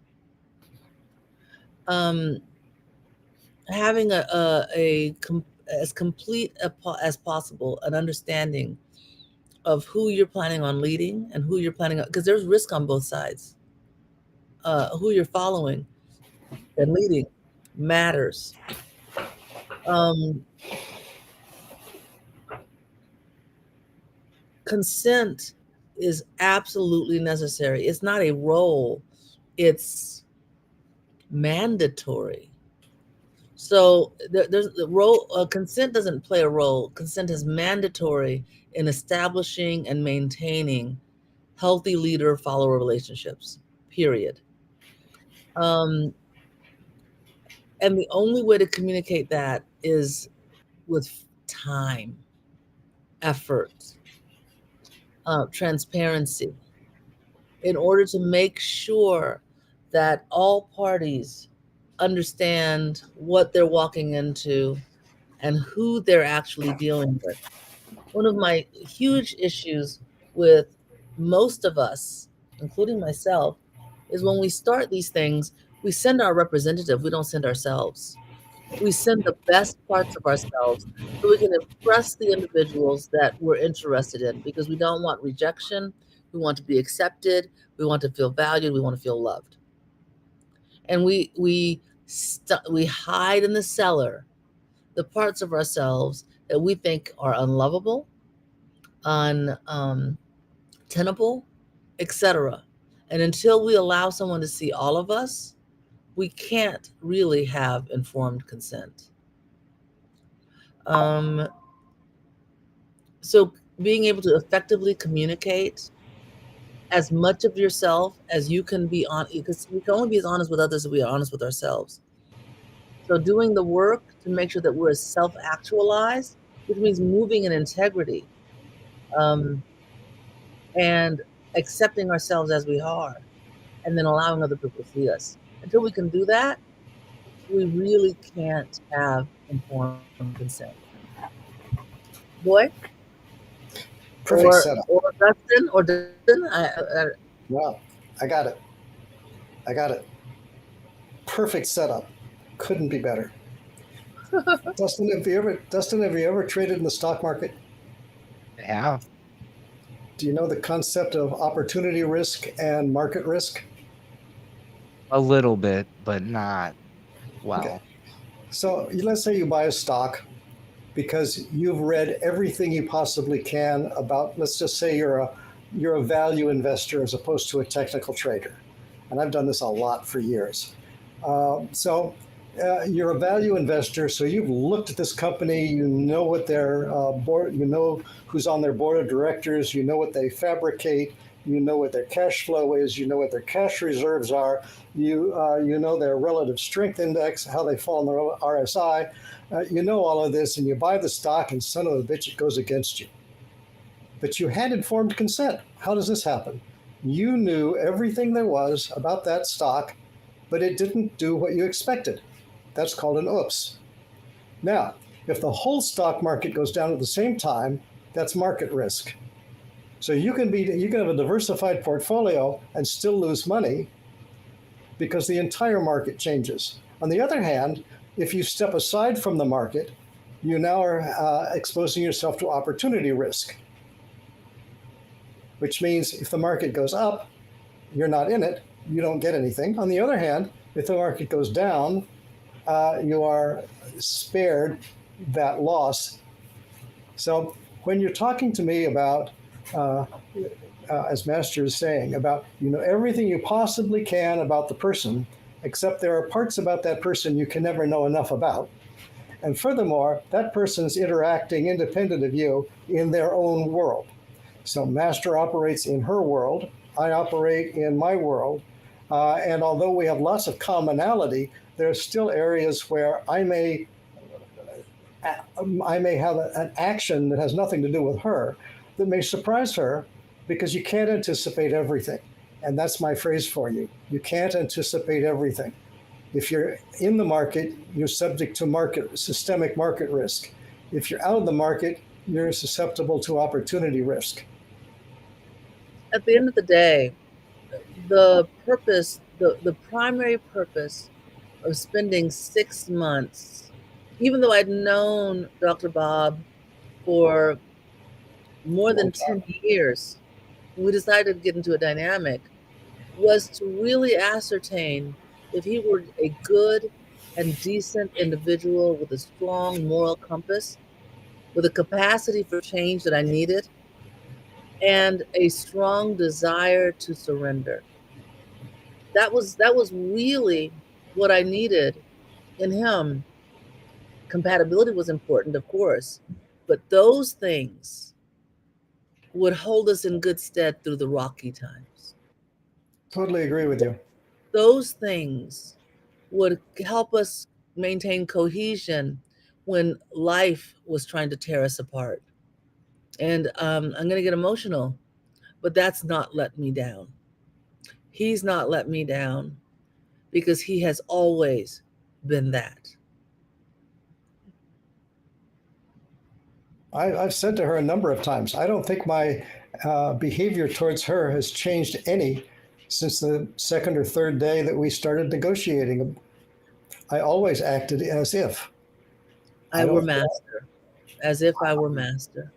[SPEAKER 2] Having as complete as possible an understanding of who you're planning on leading and who you're planning on, because there's risk on both sides. Who you're following and leading matters. Consent is absolutely necessary. It's not a role, it's mandatory. So there's the role. Consent doesn't play a role. Consent is mandatory in establishing and maintaining healthy leader-follower relationships. Period. And the only way to communicate that is with time, effort, transparency, in order to make sure that all parties understand what they're walking into and who they're actually dealing with. One of my huge issues with most of us, including myself, is when we start these things, we send our representative, we don't send ourselves. We send the best parts of ourselves so we can impress the individuals that we're interested in, because we don't want rejection. We want to be accepted. We want to feel valued. We want to feel loved. And we hide in the cellar the parts of ourselves that we think are unlovable, untenable, etc. And until we allow someone to see all of us, we can't really have informed consent. So being able to effectively communicate as much of yourself as you can be on, because we can only be as honest with others as we are honest with ourselves. So doing the work to make sure that we're self-actualized, which means moving in integrity, and accepting ourselves as we are, and then allowing other people to see us. Until we can do that, we really can't have informed consent. Boy?
[SPEAKER 3] Perfect setup.
[SPEAKER 2] Or Dustin,
[SPEAKER 3] Wow, I got it. I got it. Perfect setup. Couldn't be better. Dustin, have you ever traded in the stock market?
[SPEAKER 1] Yeah.
[SPEAKER 3] Do you know the concept of opportunity risk and market risk?
[SPEAKER 1] A little bit, but not well.
[SPEAKER 3] Okay. So let's say you buy a stock because you've read everything you possibly can about, let's just say you're a value investor as opposed to a technical trader. And I've done this a lot for years. You're a value investor, so you've looked at this company, you know what their board, you know who's on their board of directors, you know what they fabricate, you know what their cash flow is, you know what their cash reserves are, you know their relative strength index, how they fall in the RSI, you know all of this, and you buy the stock, and son of a bitch, it goes against you. But you had informed consent. How does this happen? You knew everything there was about that stock, but it didn't do what you expected. That's called an oops. Now, if the whole stock market goes down at the same time, that's market risk. So you can have a diversified portfolio and still lose money because the entire market changes. On the other hand, if you step aside from the market, you now are exposing yourself to opportunity risk, which means if the market goes up, you're not in it, you don't get anything. On the other hand, if the market goes down, you are spared that loss. So when you're talking to me about as Master is saying, about you know everything you possibly can about the person, except there are parts about that person you can never know enough about. And furthermore, that person's interacting independent of you in their own world. So Master operates in her world, I operate in my world. And although we have lots of commonality, there are still areas where I may have an action that has nothing to do with her that may surprise her because you can't anticipate everything. And that's my phrase for you. You can't anticipate everything. If you're in the market, you're subject to systemic market risk. If you're out of the market, you're susceptible to opportunity risk.
[SPEAKER 2] At the end of the day, the primary purpose of spending 6 months, even though I'd known Dr. Bob for more than 10 years, we decided to get into a dynamic, was to really ascertain if he were a good and decent individual with a strong moral compass, with a capacity for change that I needed, and a strong desire to surrender. That was really what I needed in him. Compatibility was important, of course, but those things would hold us in good stead through the rocky times.
[SPEAKER 3] Totally agree with you.
[SPEAKER 2] Those things would help us maintain cohesion when life was trying to tear us apart. And I'm going to get emotional, but that's not let me down. He's not let me down because he has always been that.
[SPEAKER 3] I've said to her a number of times, I don't think my behavior towards her has changed any since the second or third day that we started negotiating. I always acted as if
[SPEAKER 2] I were master, as if I were master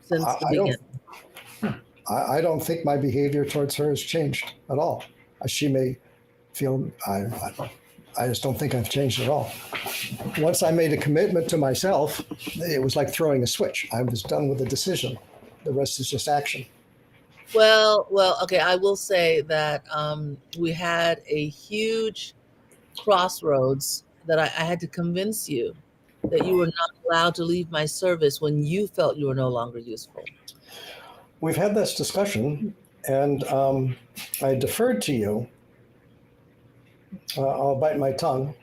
[SPEAKER 2] since the beginning.
[SPEAKER 3] I don't think my behavior towards her has changed at all. She may feel, I just don't think I've changed at all. Once I made a commitment to myself, it was like throwing a switch. I was done with the decision. The rest is just action.
[SPEAKER 2] Well, okay. I will say that we had a huge crossroads that I had to convince you that you were not allowed to leave my service when you felt you were no longer useful.
[SPEAKER 3] We've had this discussion, and I deferred to you. I'll bite my tongue.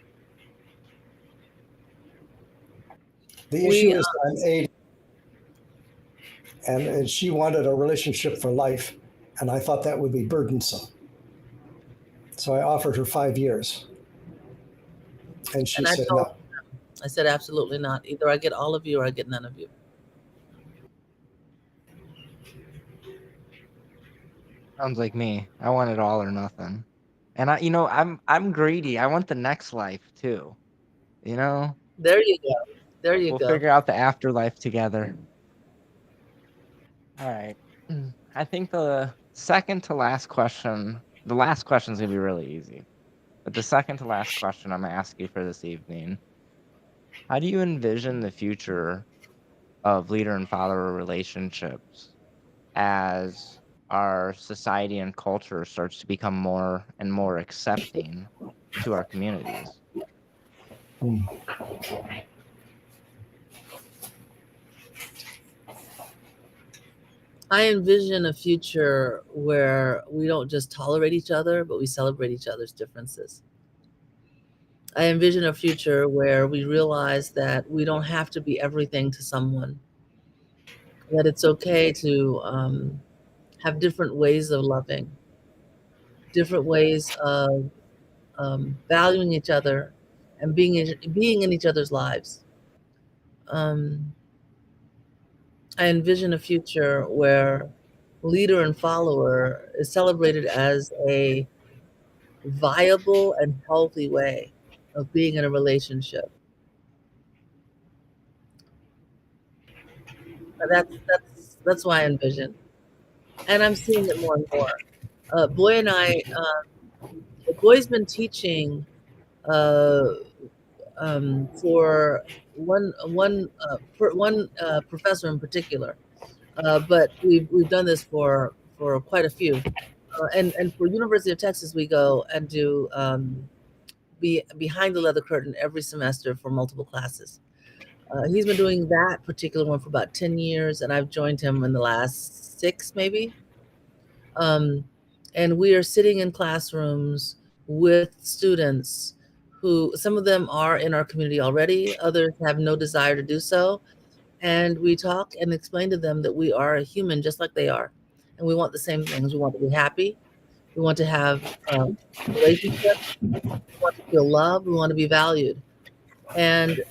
[SPEAKER 3] The issue is I'm 80, and she wanted a relationship for life, and I thought that would be burdensome. So I offered her 5 years, and she said no.
[SPEAKER 2] I said absolutely not. Either I get all of you or I get none of you.
[SPEAKER 1] Sounds like me. I want it all or nothing. And I'm greedy. I want the next life too. You know?
[SPEAKER 2] There you go. There you go.
[SPEAKER 1] We'll figure out the afterlife together. All right. I think the second to last question, the last question is going to be really easy. But the second to last question I'm going to ask you for this evening, how do you envision the future of leader and follower relationships as our society and culture starts to become more and more accepting to our communities?
[SPEAKER 2] I envision a future where we don't just tolerate each other, but we celebrate each other's differences. I envision a future where we realize that we don't have to be everything to someone, that it's okay to have different ways of loving, different ways of valuing each other and being in each other's lives. I envision a future where leader and follower is celebrated as a viable and healthy way of being in a relationship. That's what I envision, and I'm seeing it more and more. Boy and I, Boy's been teaching for one professor in particular, but we've done this for for quite a few. And for University of Texas, we go and do behind the leather curtain every semester for multiple classes. He's been doing that particular one for about 10 years, and I've joined him in the last 6, maybe. And we are sitting in classrooms with students who, some of them are in our community already, others have no desire to do so. And we talk and explain to them that we are a human just like they are. And we want the same things. We want to be happy. We want to have relationships. We want to feel loved. We want to be valued. And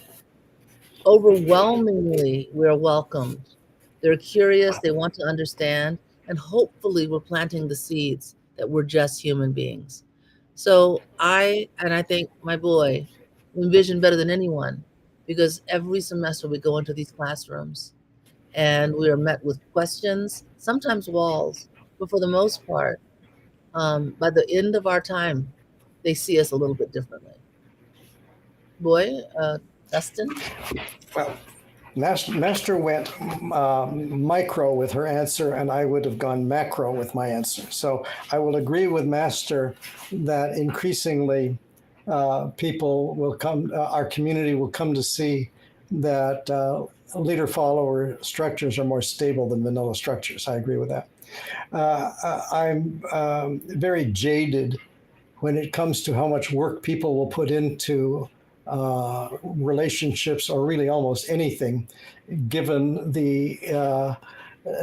[SPEAKER 2] overwhelmingly, we're welcomed. They're curious. They want to understand. And hopefully we're planting the seeds that we're just human beings. So I think my boy envision better than anyone, because every semester we go into these classrooms and we are met with questions, sometimes walls, but for the most part, by the end of our time, they see us a little bit differently. Boy, Dustin?
[SPEAKER 3] Well, Master went micro with her answer, and I would have gone macro with my answer. So I will agree with Master that increasingly people will come, our community will come to see that leader-follower structures are more stable than vanilla structures. I agree with that. I'm very jaded when it comes to how much work people will put into relationships, or really almost anything, given the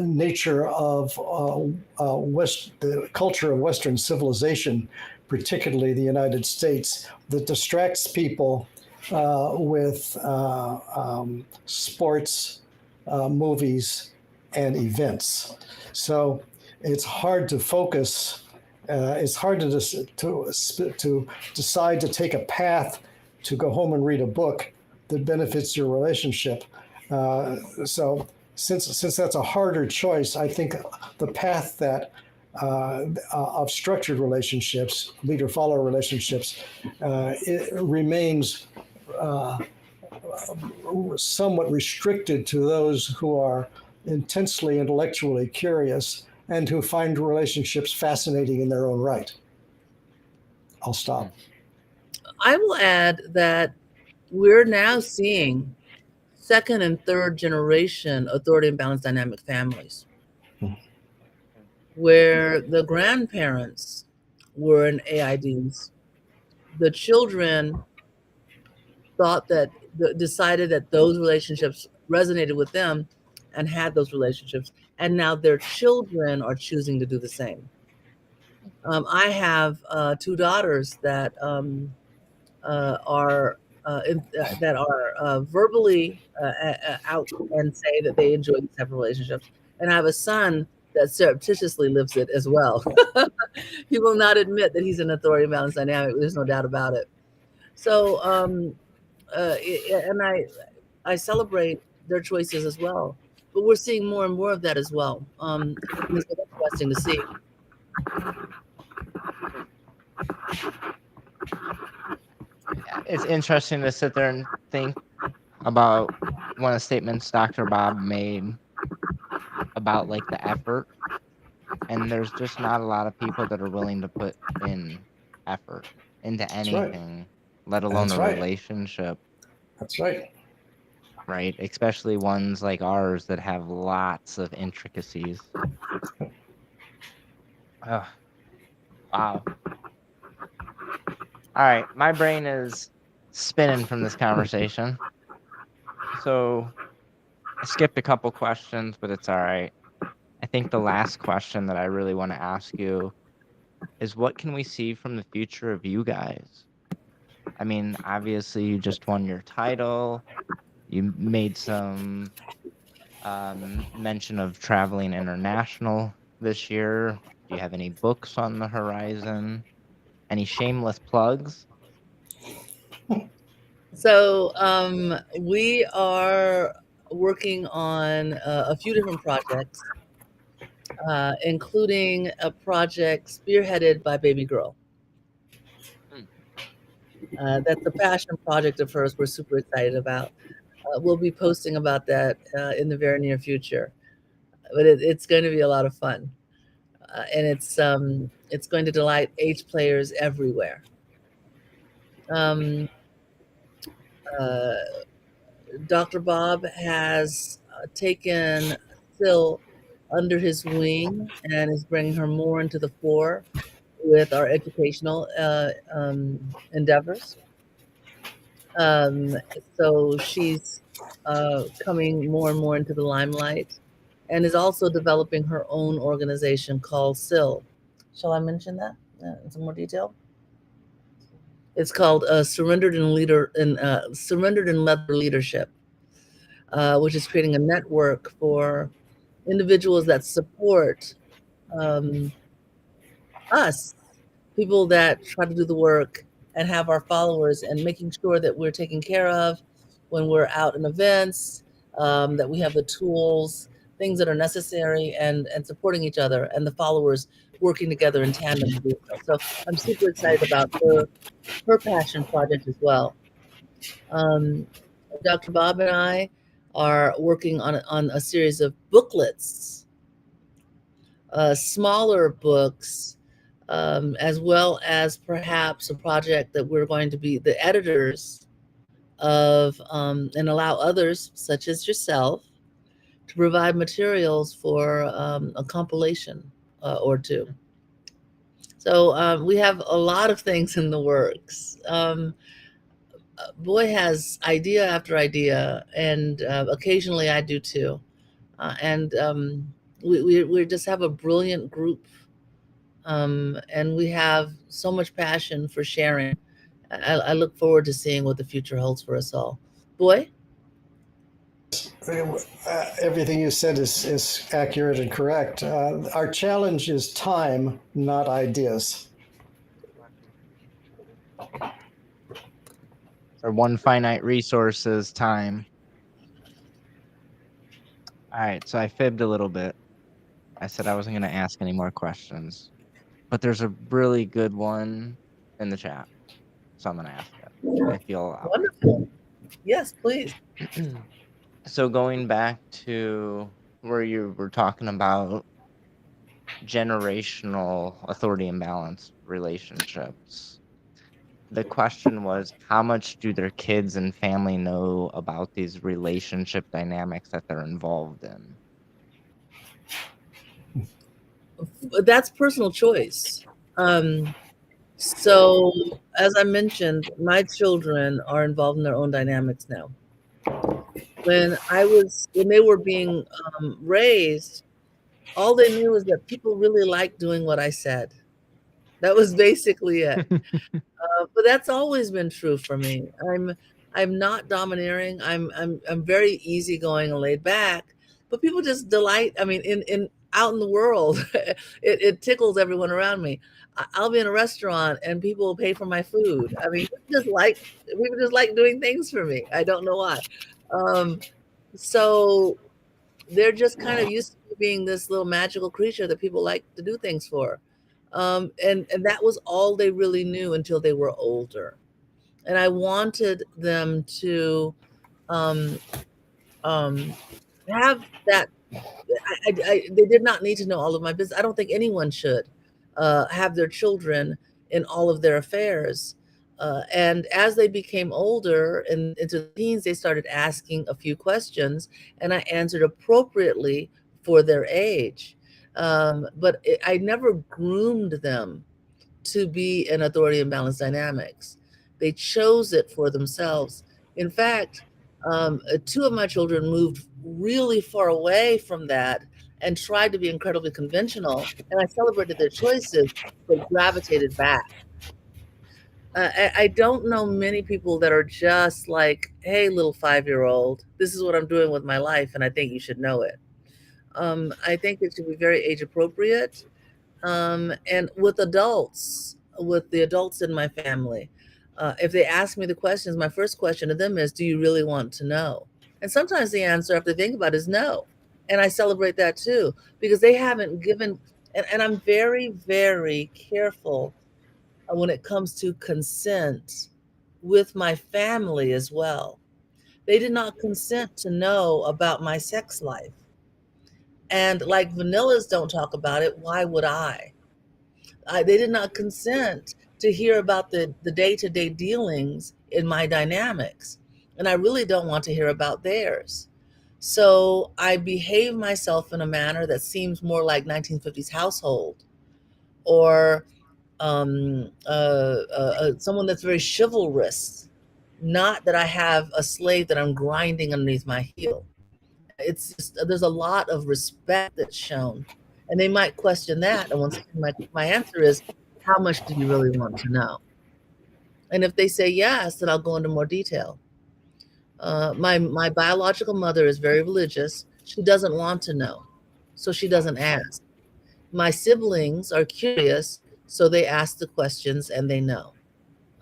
[SPEAKER 3] nature of the culture of Western civilization, particularly the United States, that distracts people with sports, movies, and events. So it's hard to focus. It's hard to decide to take a path to go home and read a book that benefits your relationship. So since that's a harder choice, I think the path that of structured relationships, leader-follower relationships, it remains somewhat restricted to those who are intensely intellectually curious and who find relationships fascinating in their own right. I'll stop.
[SPEAKER 2] I will add that we're now seeing second and third generation authority and balance dynamic families, where the grandparents were in AIDs. The children thought that, decided that those relationships resonated with them and had those relationships. And now their children are choosing to do the same. I have 2 daughters that are verbally out and say that they enjoy these type of relationships. And I have a son that surreptitiously lives it as well. He will not admit that he's an authority balance dynamic. There's no doubt about it. So, and I celebrate their choices as well. But we're seeing more and more of that as well. It's interesting to see.
[SPEAKER 1] It's interesting to sit there and think about one of the statements Dr. Bob made about like the effort, and there's just not a lot of people that are willing to put in effort into anything, let alone a relationship.
[SPEAKER 3] That's right.
[SPEAKER 1] Right, especially ones like ours that have lots of intricacies. Oh, wow. All right, my brain is spinning from this conversation. So I skipped a couple questions, but it's all right. I think the last question that I really want to ask you is, what can we see from the future of you guys? I mean, obviously you just won your title. You made some mention of traveling international this year. Do you have any books on the horizon? Any shameless plugs?
[SPEAKER 2] So we are working on a few different projects, including a project spearheaded by Baby Girl. That's a passion project of hers we're super excited about. We'll be posting about that in the very near future, but it's going to be a lot of fun. and it's going to delight age players everywhere. Dr. Bob has taken Sill under his wing and is bringing her more into the fore with our educational endeavors. So she's coming more and more into the limelight and is also developing her own organization called Sill. Shall I mention that in some more detail? It's called Surrendered in Leather Leadership, which is creating a network for individuals that support us, people that try to do the work and have our followers, and making sure that we're taken care of when we're out in events, that we have the tools, things that are necessary, and supporting each other and the followers working together in tandem to do so. So I'm super excited about her passion project as well. Dr. Bob and I are working on a series of booklets, smaller books, as well as perhaps a project that we're going to be the editors of, and allow others, such as yourself, to provide materials for a compilation or two. So we have a lot of things in the works. Boy has idea after idea, and occasionally I do too. And we just have a brilliant group, and we have so much passion for sharing. I look forward to seeing what the future holds for us all. Boy?
[SPEAKER 3] Everything you said is accurate and correct. Our challenge is time, not ideas.
[SPEAKER 1] Our one finite resource is time. All right, so I fibbed a little bit. I said I wasn't going to ask any more questions, but there's a really good one in the chat, so I'm going to ask it if you'll allow.
[SPEAKER 2] Wonderful. Yes, please.
[SPEAKER 1] So going back to where you were talking about generational authority imbalance relationships, the question was, how much do their kids and family know about these relationship dynamics that they're involved in?
[SPEAKER 2] That's personal choice. So as I mentioned, my children are involved in their own dynamics now. When they were being raised, all they knew was that people really liked doing what I said. That was basically it. But that's always been true for me. I'm not domineering. I'm very easygoing and laid back. But people just delight. I mean, in out in the world, it tickles everyone around me. I'll be in a restaurant and people will pay for my food. I mean, people just like doing things for me. I don't know why. So they're just kind of used to being this little magical creature that people like to do things for. And that was all they really knew until they were older. And I wanted them to um, have that. They did not need to know all of my business. I don't think anyone should have their children in all of their affairs. And as they became older and into the teens, they started asking a few questions, and I answered appropriately for their age. But I never groomed them to be in authority and balance dynamics. They chose it for themselves. In fact, two of my children moved really far away from that and tried to be incredibly conventional, and I celebrated their choices, but gravitated back. I don't know many people that are just like, hey, little 5-year-old, this is what I'm doing with my life, and I think you should know it. I think it should be very age appropriate. And with the adults in my family, if they ask me the questions, my first question to them is, do you really want to know? And sometimes the answer, after they think about it, is no. And I celebrate that too, because they haven't given, and I'm very, very careful when it comes to consent with my family as well. They did not consent to know about my sex life. And like vanillas don't talk about it, why would I? They did not consent to hear about the day-to-day dealings in my dynamics. And I really don't want to hear about theirs. So I behave myself in a manner that seems more like 1950s household, or someone that's very chivalrous. Not that I have a slave that I'm grinding underneath my heel. It's just, there's a lot of respect that's shown, and they might question that. And once my answer is, how much do you really want to know? And if they say yes, then I'll go into more detail. My biological mother is very religious. She doesn't want to know, so she doesn't ask. My siblings are curious, so they ask the questions and they know.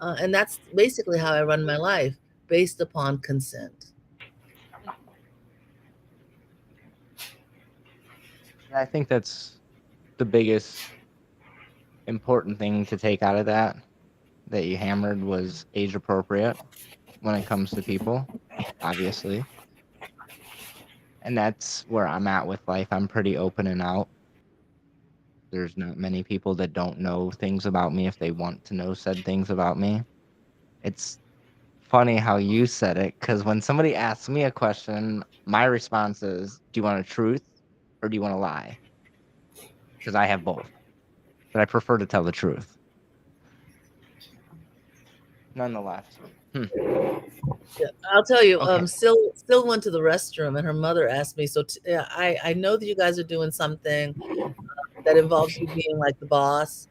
[SPEAKER 2] And that's basically how I run my life, based upon consent.
[SPEAKER 1] I think that's the biggest important thing to take out of that you hammered was age appropriate when it comes to people, obviously. And that's where I'm at with life. I'm pretty open and out. There's not many people that don't know things about me if they want to know said things about me. It's funny how you said it, because when somebody asks me a question, my response is, do you want a truth or do you want to lie? Because I have both, but I prefer to tell the truth. Nonetheless.
[SPEAKER 2] Yeah, I'll tell you.
[SPEAKER 1] Okay.
[SPEAKER 2] Still went to the restroom, and her mother asked me. So I know that you guys are doing something that involves you being like the boss.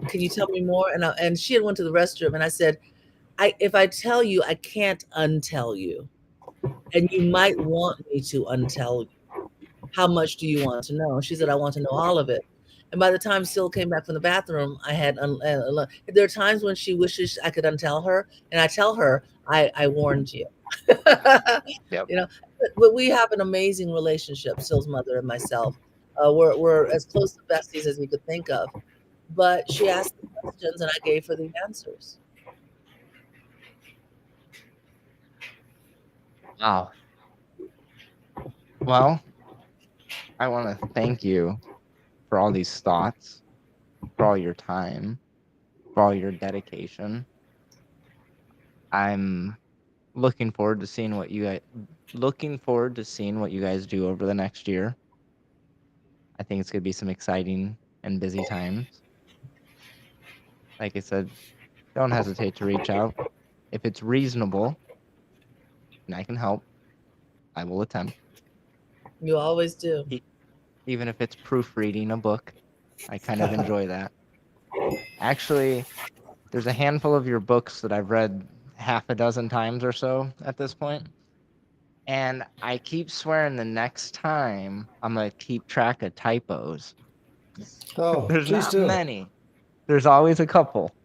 [SPEAKER 2] Can you tell me more? And she had went to the restroom, and I said, if I tell you, I can't untell you, and you might want me to untell you. How much do you want to know? She said, I want to know all of it. And by the time Syl came back from the bathroom, I had there are times when she wishes I could untell her, and I tell her, I warned you.
[SPEAKER 1] Yep.
[SPEAKER 2] You know, but we have an amazing relationship, Syl's mother and myself. We're as close to besties as you could think of. But she asked the questions, and I gave her the answers.
[SPEAKER 1] Wow. Well, I want to thank you for all these thoughts, for all your time, for all your dedication. I'm looking forward to seeing what you guys do over the next year. I think it's going to be some exciting and busy times. Like I said, don't hesitate to reach out. If it's reasonable and I can help, I will attempt.
[SPEAKER 2] You always do.
[SPEAKER 1] Even if it's proofreading a book, I kind of enjoy that. Actually, there's a handful of your books that I've read half a dozen times or so at this point. And I keep swearing the next time I'm going to keep track of typos.
[SPEAKER 3] Oh,
[SPEAKER 1] There's
[SPEAKER 3] please
[SPEAKER 1] not
[SPEAKER 3] do.
[SPEAKER 1] many. There's always a couple.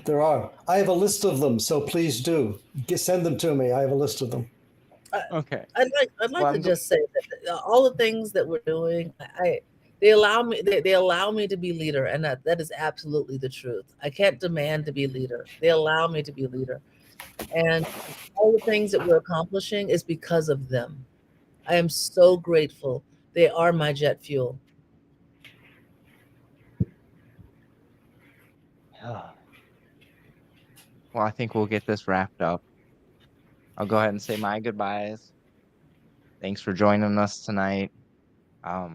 [SPEAKER 3] There are. I have a list of them, so please do. Send them to me. I have a list of them.
[SPEAKER 1] Okay.
[SPEAKER 2] I'd like to just say that all the things that we're doing, they allow me to be leader, and that is absolutely the truth. I can't demand to be leader. They allow me to be leader, and all the things that we're accomplishing is because of them. I am so grateful. They are my jet fuel.
[SPEAKER 1] Well, I think we'll get this wrapped up. I'll go ahead and say my goodbyes. Thanks for joining us tonight. I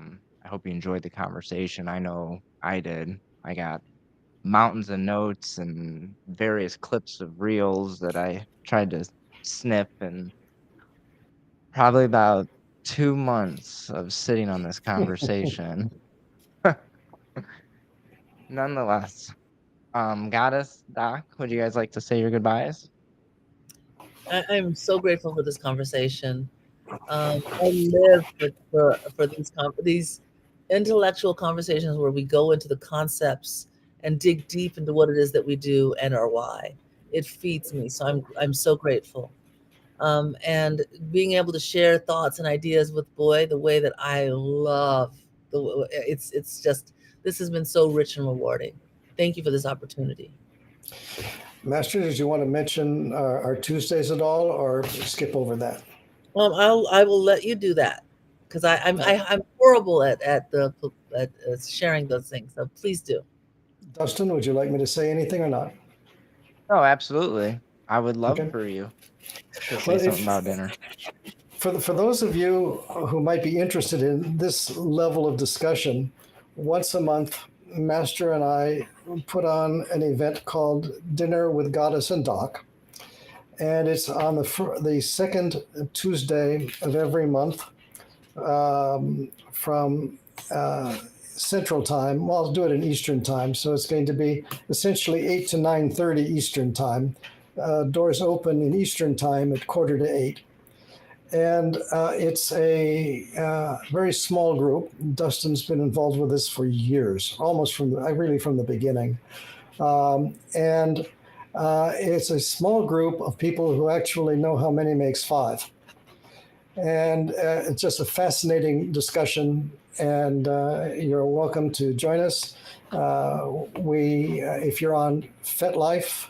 [SPEAKER 1] hope you enjoyed the conversation. I know I did. I got mountains of notes and various clips of reels that I tried to snip, and probably about 2 months of sitting on this conversation. Nonetheless, Goddess, Doc, would you guys like to say your goodbyes?
[SPEAKER 2] I'm so grateful for this conversation. I live for these intellectual conversations where we go into the concepts and dig deep into what it is that we do and our why. It feeds me, so I'm so grateful. And being able to share thoughts and ideas with Boy the way that I love it's just, this has been so rich and rewarding. Thank you for this opportunity.
[SPEAKER 3] Master, did you want to mention our Tuesdays at all, or skip over that?
[SPEAKER 2] I will let you do that. because I'm horrible at sharing those things. So please do.
[SPEAKER 3] Dustin, would you like me to say anything or not?
[SPEAKER 1] Oh, absolutely. I would love
[SPEAKER 3] Okay.
[SPEAKER 1] for you to say
[SPEAKER 3] Well,
[SPEAKER 1] something about dinner.
[SPEAKER 3] for those of you who might be interested in this level of discussion, once a month, Master and I put on an event called Dinner with Goddess and Doc, and it's on the second Tuesday of every month from Central Time. Well, I'll do it in Eastern Time, so it's going to be essentially 8 to 9:30 Eastern Time. Doors open in Eastern Time at 7:45. And it's a very small group. Dustin's been involved with this for years, almost from the beginning. And it's a small group of people who actually know how many makes five. And it's just a fascinating discussion. And you're welcome to join us. If you're on FetLife,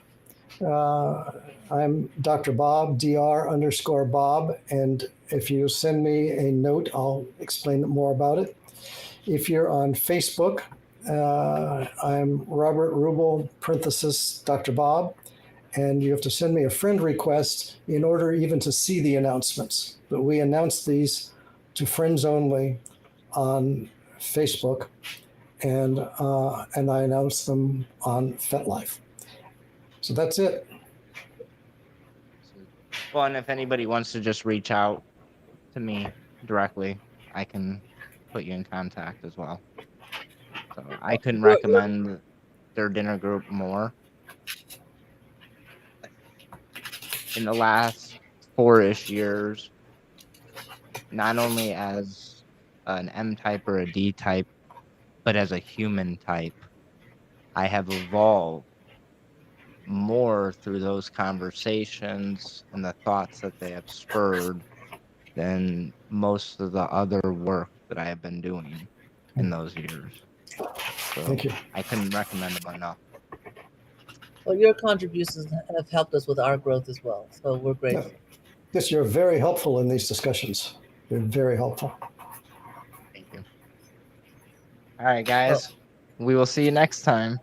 [SPEAKER 3] I'm Dr. Bob, Dr_Bob, and if you send me a note, I'll explain more about it. If you're on Facebook, I'm Robert Rubel, Dr. Bob, and you have to send me a friend request in order even to see the announcements. But we announce these to friends only on Facebook, and I announce them on FetLife. So that's it.
[SPEAKER 1] Well, and if anybody wants to just reach out to me directly, I can put you in contact as well. So I couldn't recommend their dinner group more. In the last 4-ish years, not only as an M type or a D type, but as a human type, I have evolved more through those conversations and the thoughts that they have spurred than most of the other work that I have been doing in those years. So
[SPEAKER 3] Thank you.
[SPEAKER 1] I couldn't recommend them enough.
[SPEAKER 2] Well, your contributions have helped us with our growth as well. So we're grateful.
[SPEAKER 3] Yes, you're very helpful in these discussions. You're very helpful.
[SPEAKER 1] Thank you. All right, guys. We will see you next time.